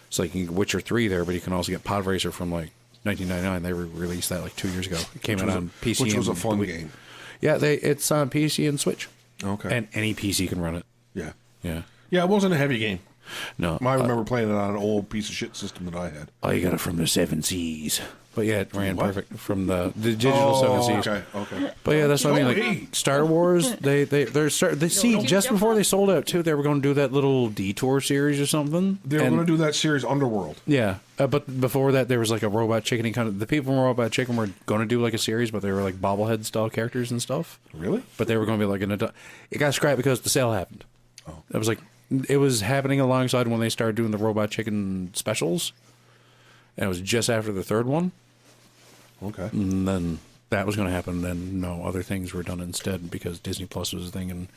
It's like you can get Witcher 3 there, but you can also get Pod Racer from, like, 1999. They re-released that, like, 2 years ago. It came out on PC. Which was a fun game. Yeah, it's on PC and Switch. Okay. And any PC can run it. Yeah. Yeah. Yeah, it wasn't a heavy game. No, I remember playing it on an old piece of shit system that I had. I got it from the 7 Seas. But yeah, it ran What? perfect from the digital 7 Seas. Okay. But yeah, that's what I mean. Like hey. Star Wars, they just before they sold out too, they were going to do that little detour series or something. They were going to do that series Underworld. Yeah, but before that, there was like a Robot Chicken. Kind of the people from Robot Chicken were going to do like a series, but they were like bobblehead style characters and stuff. Really? But they were going to be like an adult. It got scrapped because the sale happened. Oh. It was like it was happening alongside when they started doing the Robot Chicken specials, and it was just after the third one. Okay. And then that was going to happen. Then no, other things were done instead because Disney Plus was a thing. And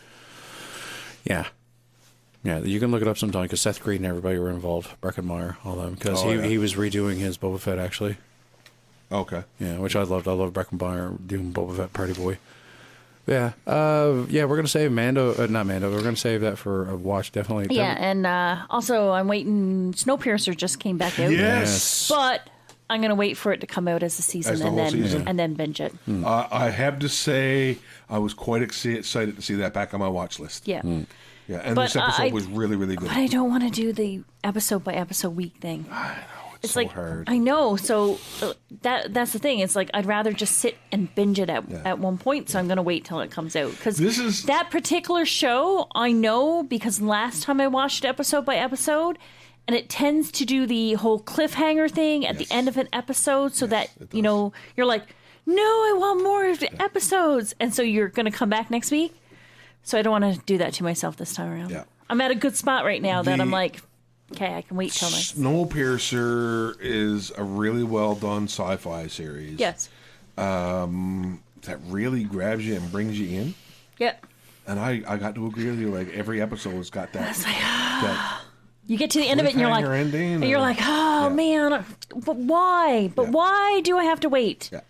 yeah, you can look it up sometime because Seth Green and everybody were involved, Breckenmeyer, all them, because he was redoing his Boba Fett actually. Okay. Yeah, which I loved. I love Breckenmeyer doing Boba Fett Party Boy. Yeah, we're gonna save Mando. Not Mando. We're gonna save that for a watch definitely. Yeah, and also I'm waiting. Snowpiercer just came back out. Yes. But I'm going to wait for it to come out as a season, As the and whole then season? and then binge it. I have to say, I was quite excited to see that back on my watch list. Yeah. Yeah, and But this episode I- was really, really good. But I don't want to do the episode by episode week thing. It's so like hard. I know. So that's the thing. It's like I'd rather just sit and binge it at one point. So I'm going to wait till it comes out because This is- that particular show. I know because last time I watched episode by episode, and it tends to do the whole cliffhanger thing at the end of an episode, so that you're like, no, I want more of the episodes, and so you're going to come back next week. So I don't want to do that to myself this time around. Yeah. I'm at a good spot right now that The- I'm like, okay, I can wait till next. Snowpiercer is a really well done sci-fi series. Yes. That really grabs you and brings you in. Yep. And I got to agree with you. Like every episode has got that. You get to the end of it and you're like, Cliffhanger ending, and you're like, oh man, but why? But why do I have to wait? Yeah.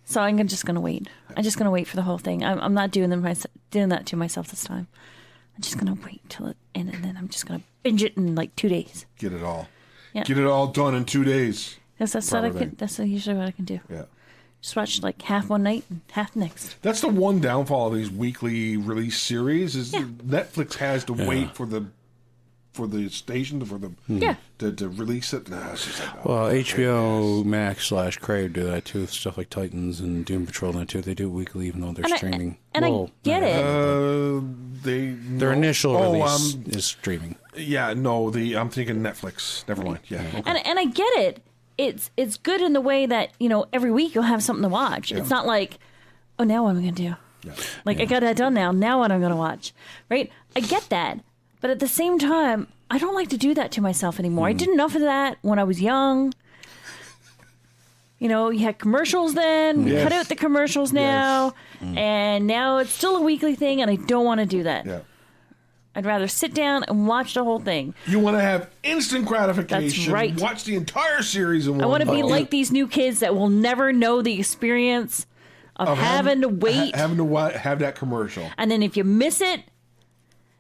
So I'm just gonna wait. I'm just gonna wait for the whole thing. I'm not doing that to myself this time. I'm just gonna wait till it ends, and then I'm just gonna binge it in like 2 days. Get it all. Yeah. Get it all done in 2 days. That's what I Proper can. thing. That's usually what I can do. Yeah. Just watch like half one night and half the next. That's the one downfall of these weekly release series is Netflix has to wait for the station to release it. Nah, it's just like, Well, HBO Max / Crave do that too. Stuff like Titans and Doom Patrol and that too. They do it weekly, even though they're streaming. I get it. Their initial release is streaming. Yeah, no, I'm thinking Netflix. Never mind. Yeah, okay. And I get it. It's good in the way that every week you'll have something to watch. It's not like, oh, now what am I going to do? Yeah. Like I got that done now. Now what I'm going to watch, right? I get that, but at the same time, I don't like to do that to myself anymore. I did enough of that when I was young. You had commercials then. We cut out the commercials now, and now it's still a weekly thing, and I don't want to do that. Yeah. I'd rather sit down and watch the whole thing. You want to have instant gratification. That's right. Watch the entire series in one I want to be go. like these new kids that will never know the experience of having to wait. Having to have that commercial. And then if you miss it,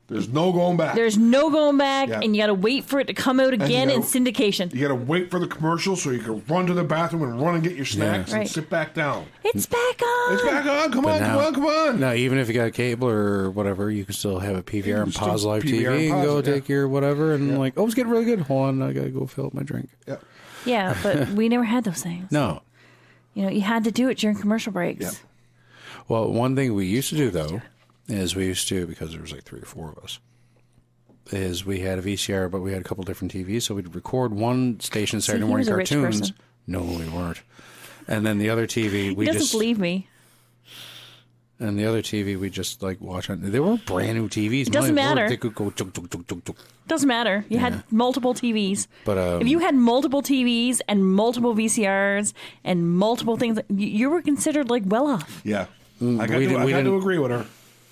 There's no going back. there's no going back, Yeah. and you got to wait for it to come out again in gotta- syndication. You got to wait for the commercial so you can run to the bathroom and run and get your snacks and Right. sit back down. It's back on. It's back on. Come on, now- come on. Now, even if you got cable or whatever, you can still have a PVR and still pause live PVR TV and and go pause it, take your whatever and like, oh, it's getting really good. Hold on, I gotta go fill up my drink. Yeah. Yeah, but we never had those things. No. You had to do it during commercial breaks. Yeah. Well, one thing we used to do though is because there was like 3 or 4 of us, is we had a VCR, but we had a couple different TVs, so we'd record one station Saturday he morning was a rich cartoons. person. No, we weren't. And then the other TV, He doesn't believe me. And the other TV, we just like watch on. They were brand new TVs. It doesn't My word, matter. They could go tuk, tuk, tuk, tuk, tuk. Doesn't matter. You had multiple TVs. But if you had multiple TVs and multiple VCRs and multiple things, you were considered like well off. Yeah. I we got didn't- to agree with her.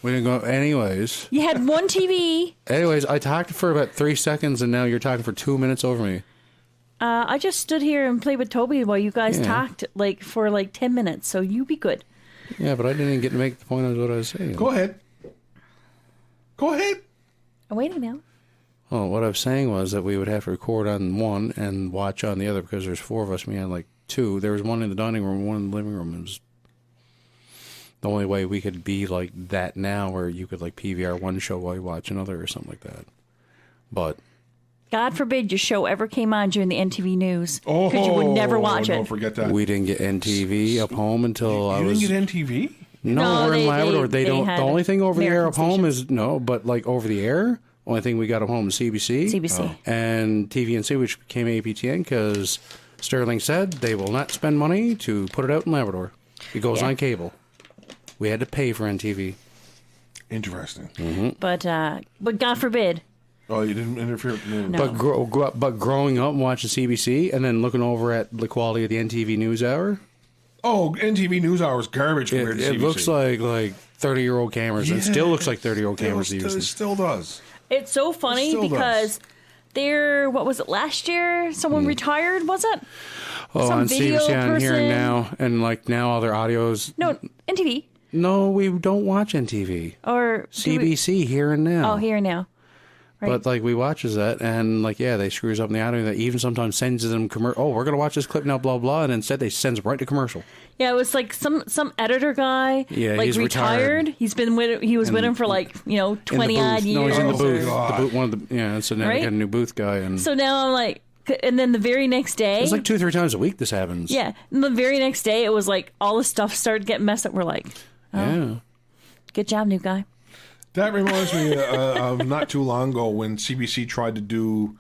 we didn't go. Anyways, You had one TV. I talked for about 3 seconds, and now you're talking for 2 minutes over me. I just stood here and played with Toby while you guys Yeah. talked for 10 minutes. So you be good. Yeah, but I didn't get to make the point of what I was saying. Go ahead. Go ahead. I'm waiting now. Well, what I was saying was that we would have to record on one and watch on the other because there's 4 of us. We had like 2. There was one in the dining room, one in the living room. It was the only way we could be like that now, where you could like PVR one show while you watch another or something like that. But God forbid your show ever came on during the NTV news. Oh, Because you would never watch don't it. forget that. We didn't get NTV up home until I You was. didn't get NTV? No, we're in Labrador. They don't. had The only thing over the air up American home stations. is no, but like over the air, only thing we got at home is CBC. CBC. And TVNC, which became APTN, because Sterling said they will not spend money to put it out in Labrador. It goes Yeah. on cable. We had to pay for NTV. Interesting. But God forbid. Oh, you didn't interfere? No. But growing up and watching CBC and then looking over at the quality of the NTV NewsHour, Oh, NTV NewsHour is garbage compared to it CBC. looks like 30-year-old cameras. It still looks like 30-year-old cameras. It still does. It's so funny still because there, what was it, last year? Someone retired, was it? Oh, Some on video CBC I'm hearing person. now, and like now all their audios. No, NTV. No, we don't watch NTV. Or do we- CBC here and now. Oh, here and now. Right. But like we watches that, and like they screws up in the audio. That even sometimes sends them commercial. Oh, we're gonna watch this clip now, blah blah, and instead they sends them right to commercial. Yeah, it was like some editor guy. Yeah, like he's retired. He was with him for like 20 odd years. No, he's in the Oh, booth. God. The booth, one of the and so now Right? they got a new booth guy, and So now I'm like, and then the very next day, it's like 2-3 times a week this happens. yeah, and the very next day it was like all the stuff started getting messed up. We're like, Yeah. good job, new guy. That reminds me of not too long ago when CBC tried to do,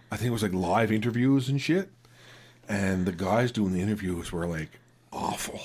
I think it was like live interviews and shit. And the guys doing the interviews were like awful.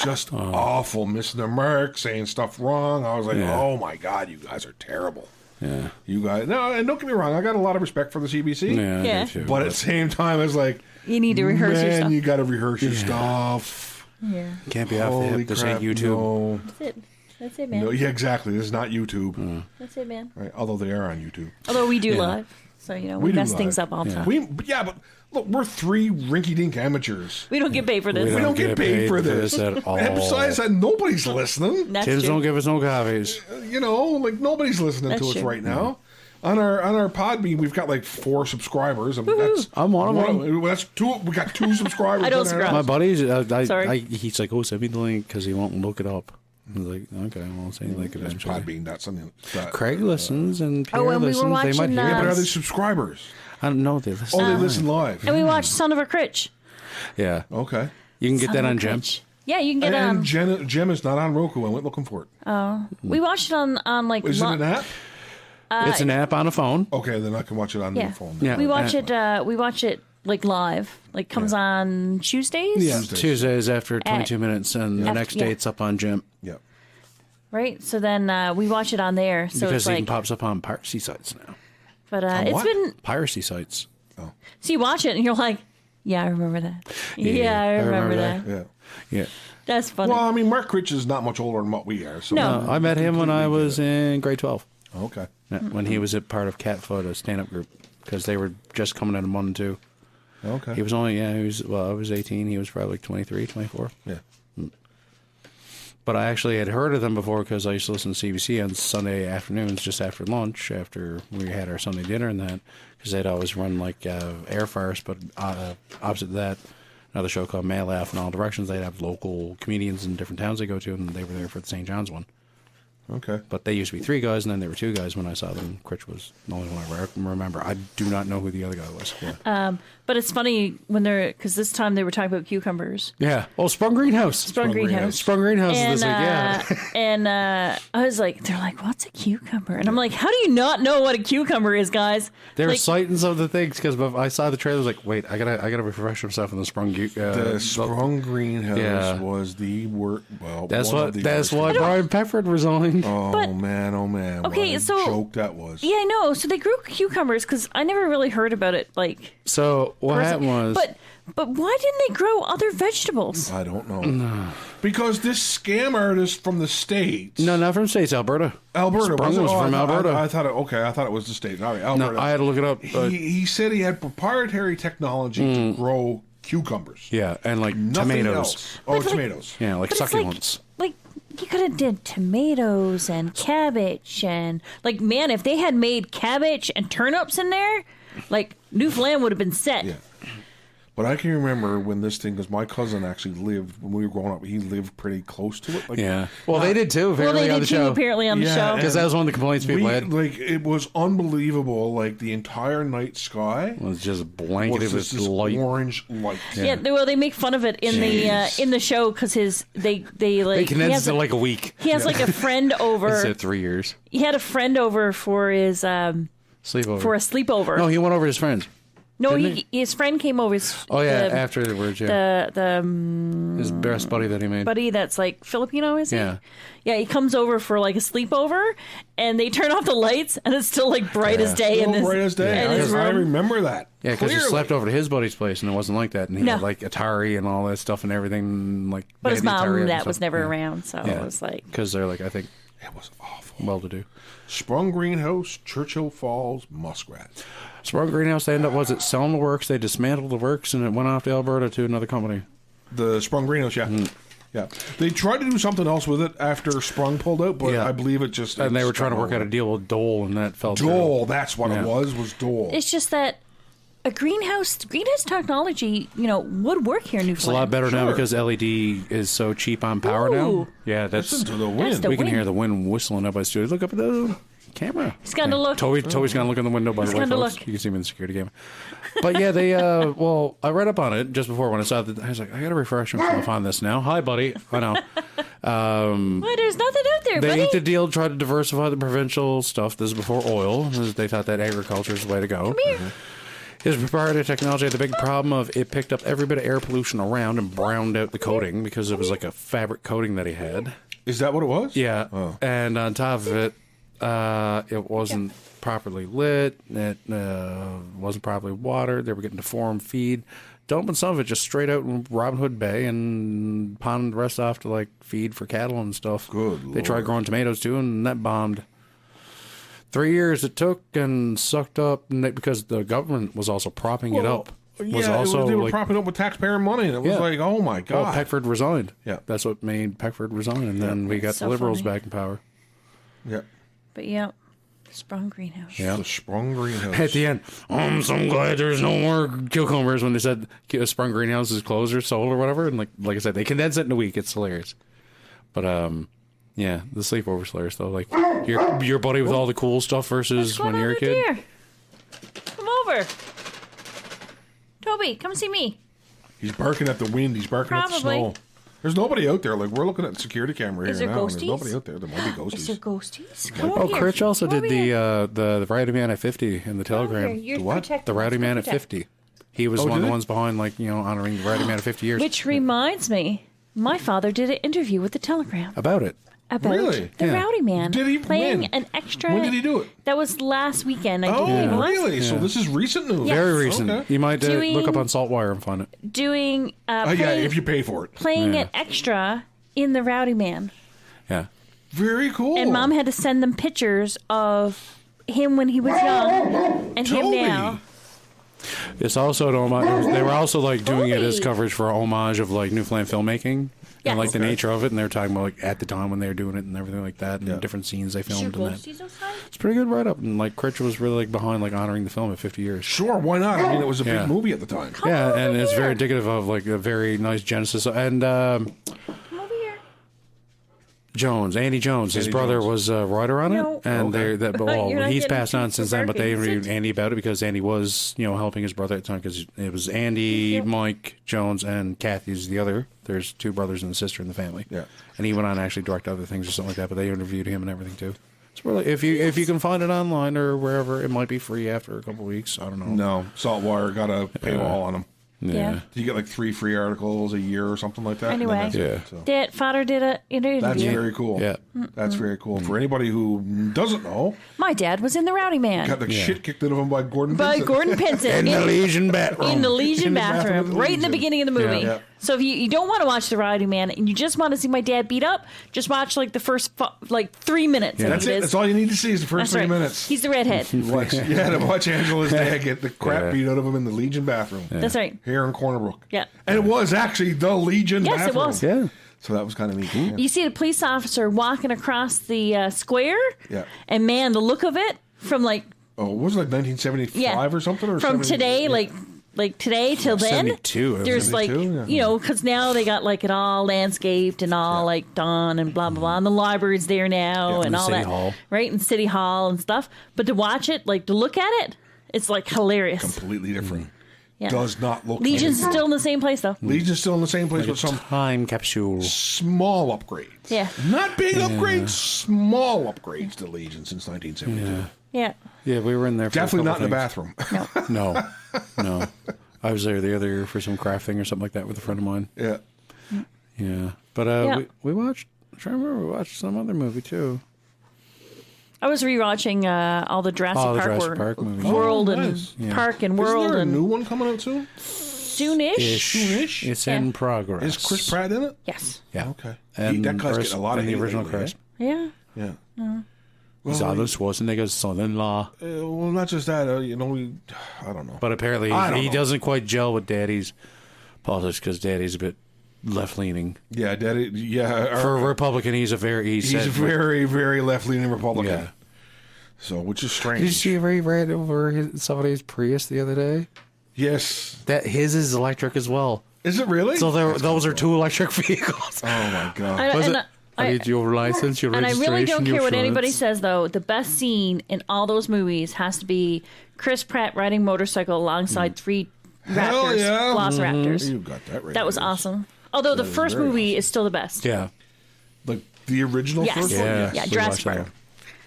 Just awful, missing their mark, saying stuff wrong. I was like, oh my God, you guys are terrible. Yeah. You guys, no, and don't get me wrong, I got a lot of respect for the CBC. Yeah. I Yeah. do too, But at the same time, it's like, You need to rehearse your man, stuff. you got to rehearse your stuff. Yeah, can't be off the Holy hip. This crap, ain't YouTube. No. that's it. That's it, man. No, yeah, exactly. This is not YouTube. That's it, man. Right? Although they are on YouTube. Although we do live, so we do mess live. things up all the time. But look, we're three rinky-dink amateurs. We don't get paid for this. We don't get paid for this. at all. And besides that, nobody's listening. That's Kids true. don't give us no coffees. Like nobody's listening That's to us true. right now. On our Podbean, we've got like 4 subscribers. I mean, that's I'm one of them. That's 2. We got 2 subscribers. I don't on there. subscribe. My buddies, Sorry. he's like, oh, send me the link because he won't look it up. I was like, okay, well, send me the link That's eventually. Podbean. That's something. That, Craig listens and Pierre and we were listens. They might watching, hear yeah, but are it. they subscribers? I don't know. They listen. Oh, they listen live. And we watched Son of a Critch. Yeah. Okay. You can get Son that of a on Gem. Critch. Yeah, you can get And Gem is not on Roku. I went looking for it. We watched it on like. Is it an app? It's an app on a phone. Okay, then I can watch it on Yeah. the phone. Yeah. We watch it. We watch it like live. Like comes on Tuesdays. Yeah, Tuesdays after 22 minutes, and the After- next day yeah. it's up on Gem. Yeah. Right. So then we watch it on there. So Because it's it even like. pops up on piracy sites now. But it's what? been. Piracy sites. So you watch it and you're like, yeah, I remember that. Yeah, I remember that. Yeah. Yeah. That's funny. Well, I mean, Mark Critch is not much older than what we are. So No. I met him when I was in grade 12. Okay. Yeah, when he was a part of Catfoot, a stand-up group, because they were just coming out of 1 and 2. Okay. He was only, I was 18. He was probably like 23, 24. Yeah. But I actually had heard of them before because I used to listen to CBC on Sunday afternoons, just after lunch, after we had our Sunday dinner and that, because they'd always run like Air Farce, but opposite that, another show called May Laugh in All Directions. They'd have local comedians in different towns they go to, and they were there for the St. John's one. Okay. But they used to be 3 guys, and then there were 2 guys when I saw them. Critch was the only one I remember. I do not know who the other guy was. But it's funny when because this time they were talking about cucumbers. Yeah. Oh, Sprung Greenhouse. Sprung Greenhouse. Sprung Greenhouse And, is this week, yeah. and I was like, they're like, what's a cucumber? And I'm like, how do you not know what a cucumber is, guys? They were Like, citing some of the things because I saw the trailer. I was like, wait, I gotta refresh myself on the Sprung. The Sprung Greenhouse yeah. was the word. Well, That's one what. of the That's worst. why Brian Peppard resigned. Oh But- man! Oh man! Okay, what a so- joke that was. yeah, I know. So they grew cucumbers because I never really heard about it. Like, So what happened was, but why didn't they grow other vegetables? I don't know. Because this scam artist from the States. no, not from States, Alberta. Alberta. Sprung it? was from Alberta. I thought it. Okay, I thought it was the state. All right, Alberta. No, I had to look it up. But he said he had proprietary technology to grow cucumbers. yeah, and like Nothing tomatoes. else. Oh, But, like- tomatoes. Yeah, like But it's succulents. like you could have did tomatoes and cabbage and like, man, if they had made cabbage and turnips in there, like Newfoundland would have been set. Yeah. But I can remember when this thing, because my cousin actually lived, when we were growing up, he lived pretty close to it. Like, Yeah. Well, they did too, Well, apparently, they on did the too, show. apparently, on the Yeah, show. Because that was one of the complaints people had. Like, it was unbelievable. Like, the entire night sky It was just was blanketed just with this light. orange light. Yeah, they make fun of it in the show because They he condensed has it like a week. he has like a friend Instead over. of 3 years. He had a friend over for his Sleepover. for a sleepover. No, he went over to his friends. No, didn't his friend came over. Oh, yeah, afterwards, yeah. The His best buddy that he made. buddy that's like Filipino, is he? Yeah. Yeah, he comes over for like a sleepover, and they turn off the lights, and it's still like bright as day in Still this. bright as day. in his I room. remember that. Yeah, because he Clearly. slept over to his buddy's place, and it wasn't like that. And he No. had like Atari and all that stuff and everything. Like, But they his had the Atari mom, and that stuff. was never Yeah. around, so it was like. Because they're like, I think, It was awful. well-to-do. Sprung Greenhouse, Churchill Falls, Muskrat. Sprung Greenhouse, they ended up, was it selling the works? They dismantled the works, and it went off to Alberta to another company. The Sprung Greenhouse, yeah. Yeah. They tried to do something else with it after Sprung pulled out, but Yeah. I believe it just... And they it's were trying to work out a deal with Dole, and that fell through. Dole, that's what Yeah. it was Dole. It's just that a greenhouse technology, would work here in Newfoundland. It's a lot better now Sure. because LED is so cheap on power now. Ooh. Yeah, that's... Listen to the That's wind. the we can wind. hear the wind whistling up by the studio. Look up at the camera. He's gonna look. Toby's gonna look in the window, by the way, gonna folks. look. You can see him in the security camera. But yeah, they well, I read up on it just before when I saw that. I was like, I gotta refresh myself on this now. Hi, buddy. I know. Well, there's nothing out there, They buddy. inked a deal, tried to diversify the provincial stuff. This is before oil. They thought that agriculture is the way to go. Come here. His proprietary technology had the big problem of it picked up every bit of air pollution around and browned out the coating because it was like a fabric coating that he had. Is that what it was? Yeah, Oh. and on top of it, it wasn't properly lit. It wasn't properly watered. They were getting deformed feed, dumping some of it just straight out in Robin Hood Bay and ponding the rest off to like feed for cattle and stuff. Good They tried Lord. growing tomatoes too, and that bombed. 3 years it took and sucked up, and because the government was also propping it up. Was Yeah, also they were like, propping up with taxpayer money, and it was Yeah. like, oh my well, God. Peckford resigned. Yeah. That's what made Peckford resign, and then we got So the Liberals funny. back in power. Yeah. But yeah, sprung greenhouse. Yeah. The Sprung Greenhouse. At the end, I'm so glad there's no more cucumbers when they said Sprung Greenhouse is closed or sold or whatever. And like I said, they condense it in a week. It's hilarious. But yeah, the sleepover hilarious though. Like your buddy with all the cool stuff versus What's going when on you're a out kid. there? Come over. Toby, come see me. He's barking at the wind. He's barking at the Probably. snow. There's nobody out there. Like, we're looking at the security camera Is here there now. And ghosties? there's nobody out there. There might be ghosties. Is there ghosties? Come Oh, over here. Critch also Come did over here. the Rowdy Man at 50 in the Come over Telegram. here. You're The what? protected. The Rowdy Man at Protect. 50. He was Oh, one of did the he? ones behind honoring the Rowdy Man at 50 years. Which reminds me, my father did an interview with the Telegram About it. about Really? the Yeah. Rowdy Man Did he playing win? an extra. When did he do it? That was last weekend. I Oh, think it was. really? So this is recent news. Yes. Very recent. Okay. You might Doing- look up on Saltwire and find it. Doing Yeah, playing, if you pay for it. playing Yeah. it extra in the Rowdy Man. Yeah. Very cool. And Mom had to send them pictures of him when he was young and him Toby. now. It's also an homage. They were also like doing it as Toby. coverage for a homage of like Newfoundland filmmaking Yes. and like the Okay. nature of it. And they were talking about like at the time when they were doing it and everything like that, and Yeah. different scenes they Is your filmed and that. ghosties outside? It's a pretty good write up. And like Critch was really like behind like honoring the film at 50 years. Sure, why not? I mean, it was a Yeah. big movie at the time. Yeah, over and it's here. very indicative of like a very nice genesis. And Come over here. Jones, Andy Jones, his Andy brother Jones. was a writer on it, No. and Okay. You're not he's getting passed on too since then. But they barking, interviewed sit. Andy about it because Andy was helping his brother at the time because it was Andy, Yep. Mike Jones, and Kathy's the other. There's two brothers and a sister in the family. Yeah. and he went on to actually direct other things or something like that. But they interviewed him and everything too. It's really if you can find it online or wherever, it might be free after a couple of weeks. I don't know. No, Saltwire got a paywall on them. Yeah. You get like 3 free articles a year or something like that. and then Anyway. that's it. So Dad, father did an interview. that's very cool. Yeah. That's very cool. For anybody who doesn't know, My dad was in the Rowdy Man. got the shit kicked out of him by Gordon By Vincent. Gordon Pinson. In the Legion bathroom. In the Legion In the bathroom bathroom, of the right in the Legion. beginning of the movie. Yeah. So if you don't want to watch the Rowdy Man and you just want to see my dad beat up, just watch like the first 3 minutes. I That's think it. That's all you need to see is the first That's 3 right. minutes. He's the redhead. Watch, to watch Angela's dad get the crap Yeah. beat out of him in the Legion bathroom. That's right. Here in Corner Brook. Yeah. And it was actually the Legion Yes, it bathroom. was. Yeah. So that was kind of neat. Yeah. You see the police officer walking across the square, Yeah. and man, the look of it from like Oh, what was it, like 1975 yeah or something? Or from 70? today, Yeah. like like today till then. 72. There's like 72, yeah. because now they got like it all landscaped and all like done and blah blah blah. And the library's there now Yeah, and the all City that, Hall. right? And City Hall and stuff. But to watch it, like to look at it, it's like hilarious. Completely different. Yeah. Does not look. Legion's anything. still in the same place though. Legion's still in the same place with some Time capsule. small upgrades. Yeah. Not big upgrades, small upgrades to Legion since 1972. Yeah. Yeah, we were in there. For Definitely a not in the couple bathroom. No. I was there the other year for some crafting or something like that with a friend of mine. Yeah. Yeah. But Yeah. we watched, I'm trying to remember, we watched some other movie too. I was rewatching all the Jurassic Oh, the Park, Jurassic Park movies. World Oh, and nice. Yeah. Park and Isn't World there a and new one coming out soon? soonish. Soonish? It's Yeah. in progress. Is Chris Pratt in it? Yes. Yeah. Okay. And that guy's Chris- getting a lot of and the hate original lately, Chris. Yeah. Yeah. He's Arnold Schwarzenegger's son-in-law. Well, not just that. I don't know. But apparently I don't he know. doesn't quite gel with Daddy's politics because Daddy's a bit left-leaning. Yeah, Daddy. Yeah. For a Republican, he's he's a very, very left-leaning Republican. Yeah. So, which is Did strange. you see where he ran over somebody's Prius the other day? Yes. That his is electric as well. Is it really? So those are two electric vehicles. Oh my god. Was And it? I need your license, your And I registration, really don't your care what anybody insurance. says, though. The best scene in all those movies has to be Chris Pratt riding motorcycle alongside three Hell raptors, yeah. velociraptors. You got that right. That was awesome. Although the is first very movie awesome. is still the best. Yeah. Like the original Yes. first one. Yeah. Yeah, we Jurassic watched Park.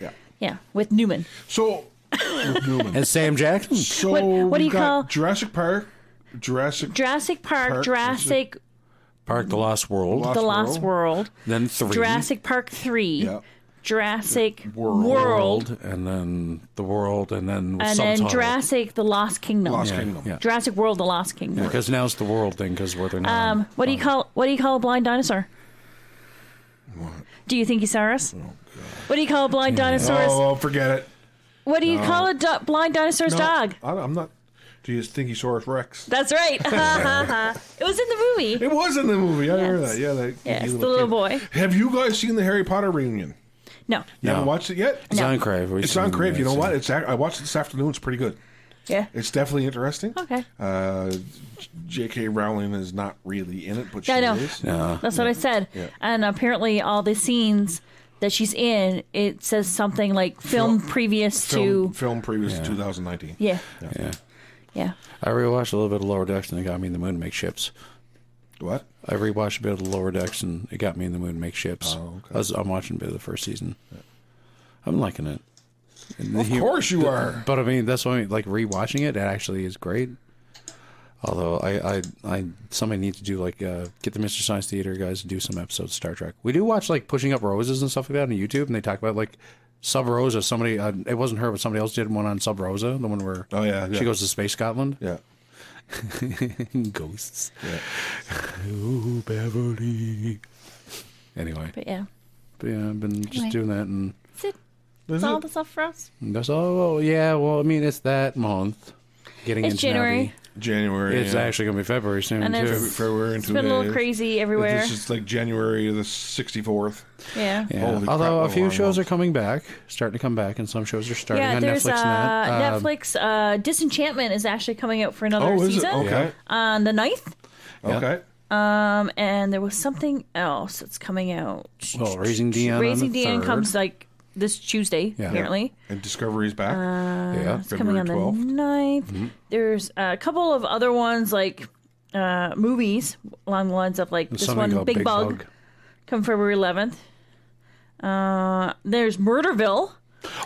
Yeah. Yeah, with Newman. So, with Newman. And Sam Jackson. So What do you we've got call- Jurassic Park, Jurassic Park, Jurassic Park The Lost World. The Lost World, Then 3. Jurassic Park 3, Yeah. Jurassic World. World, And then The World. And then and subtitle. then Jurassic The Lost Kingdom. Lost Yeah, Kingdom. yeah. Jurassic World The Lost Kingdom. Because now it's the world thing because where they're not. What do you call a blind dinosaur? Do you think Thesaurus? What do you call a blind dinosaur's? Oh, forget it. What do you call a blind dinosaur's No, dog? I'm not. Do you think Thinkysaurus Rex? That's right. It was in the movie. It was in the movie. I remember Yes. that. Yeah, that Yes, geeky the little kid. boy. Have you guys seen the Harry Potter reunion? No. You haven't watched it yet? It's on Crave. It's on Crave. You know what? I watched it this afternoon. It's pretty good. Yeah. It's definitely interesting. Okay. J.K. Rowling is not really in it, but she I know. is. No. That's what I said. Yeah. And apparently, all the scenes that she's in, it says something like film previous to. Film previous to 2019. Yeah. Yeah. Yeah. I rewatched a little bit of Lower Decks and it got me in the mood to make ships. What? I rewatched a bit of the Lower Decks and it got me in the mood to make ships. Oh, okay. I'm watching a bit of the first season. I'm liking it. And Of course you are. But I mean, that's why like rewatching it. It actually is great. Although I somebody needs to do like get the Mr. Science Theater guys to do some episodes of Star Trek. We do watch like Pushing Up Roses and stuff like that on YouTube, and they talk about like Sub Rosa. Somebody it wasn't her, but somebody else did one on Sub Rosa, the one where Yeah. she goes to Space Scotland. Yeah. Ghosts. Yeah. Oh, Beverly. Anyway, But yeah. I've been just Anyway. doing that, and That's it. Is That's all it? the stuff for us. that's all. Yeah, well, I mean, it's that month. Getting It's into January. Navi. January. It's yeah. actually going to be February soon, And too. it's- February in It's 2 been a little days. crazy everywhere. It's just like January the 64th. Yeah. Yeah. Holy Although crap, a few long shows month. are coming back, starting to come back, and some shows are starting Yeah, on there's Netflix and that. Netflix. Disenchantment is actually coming out for another Oh, is it? season Okay. on the 9th. Okay. And there was something else that's coming out. Well, Raising Dion on Raising the Dion 3rd. comes like this Tuesday, Yeah. apparently. And Discovery's back. Yeah. It's coming on the February 12th. 9th. There's a couple of other ones like movies along the lines of like this Something one, called Big Bug, come February 11th. There's Murderville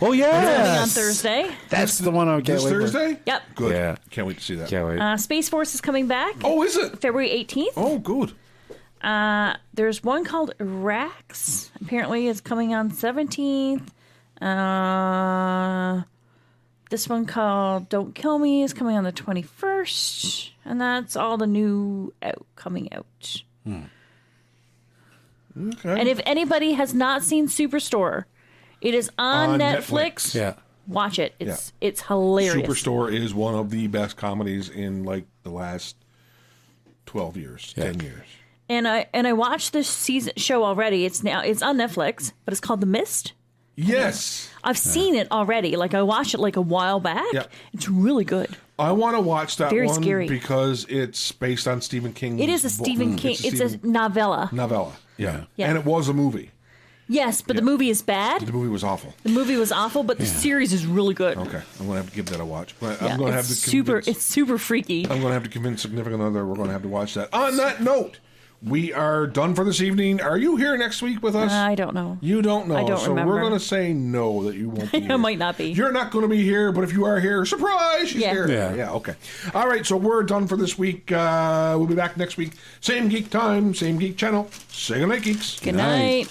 Oh, yeah. coming on Thursday. That's the one I can't This wait for. Thursday? Yep. Good. Yeah. Can't wait to see that. Can't wait. Space Force is coming back Oh, is it? February 18th. Oh, good. There's one called Rax. Apparently, it's coming on 17th. This one called Don't Kill Me is coming on the 21st. And that's all the new coming out. Okay. And if anybody has not seen Superstore, it is on Netflix. Yeah. Watch it. It's hilarious. Superstore is one of the best comedies in like the last 12 years, Yeah. 10 years. And I watched this show already. It's on Netflix, but it's called The Mist. Yes. I've seen it already. Like I watched it like a while back. Yeah. It's really good. I want to watch that Very one scary. because it's based on Stephen King. It is a Stephen King. It's a novella. novella. Yeah. Yeah. And it was a movie. Yes, but the movie is bad. The movie was awful. The movie was awful, but the series is really good. Okay, I'm going to have to give that a watch. But Yeah, I'm going to have it's to super. convince, It's super freaky. I'm going to have to convince significant other we're going to have to watch that. On that note, we are done for this evening. Are you here next week with us? I don't know. You don't know. I don't so remember. we're going to say no that you won't be here. I might not be. You're not going to be here, but if you are here, surprise, she's Yeah. here. Yeah. Okay. All right, so we're done for this week. We'll be back next week. Same geek time, same geek channel. Say goodnight, geeks. Good night.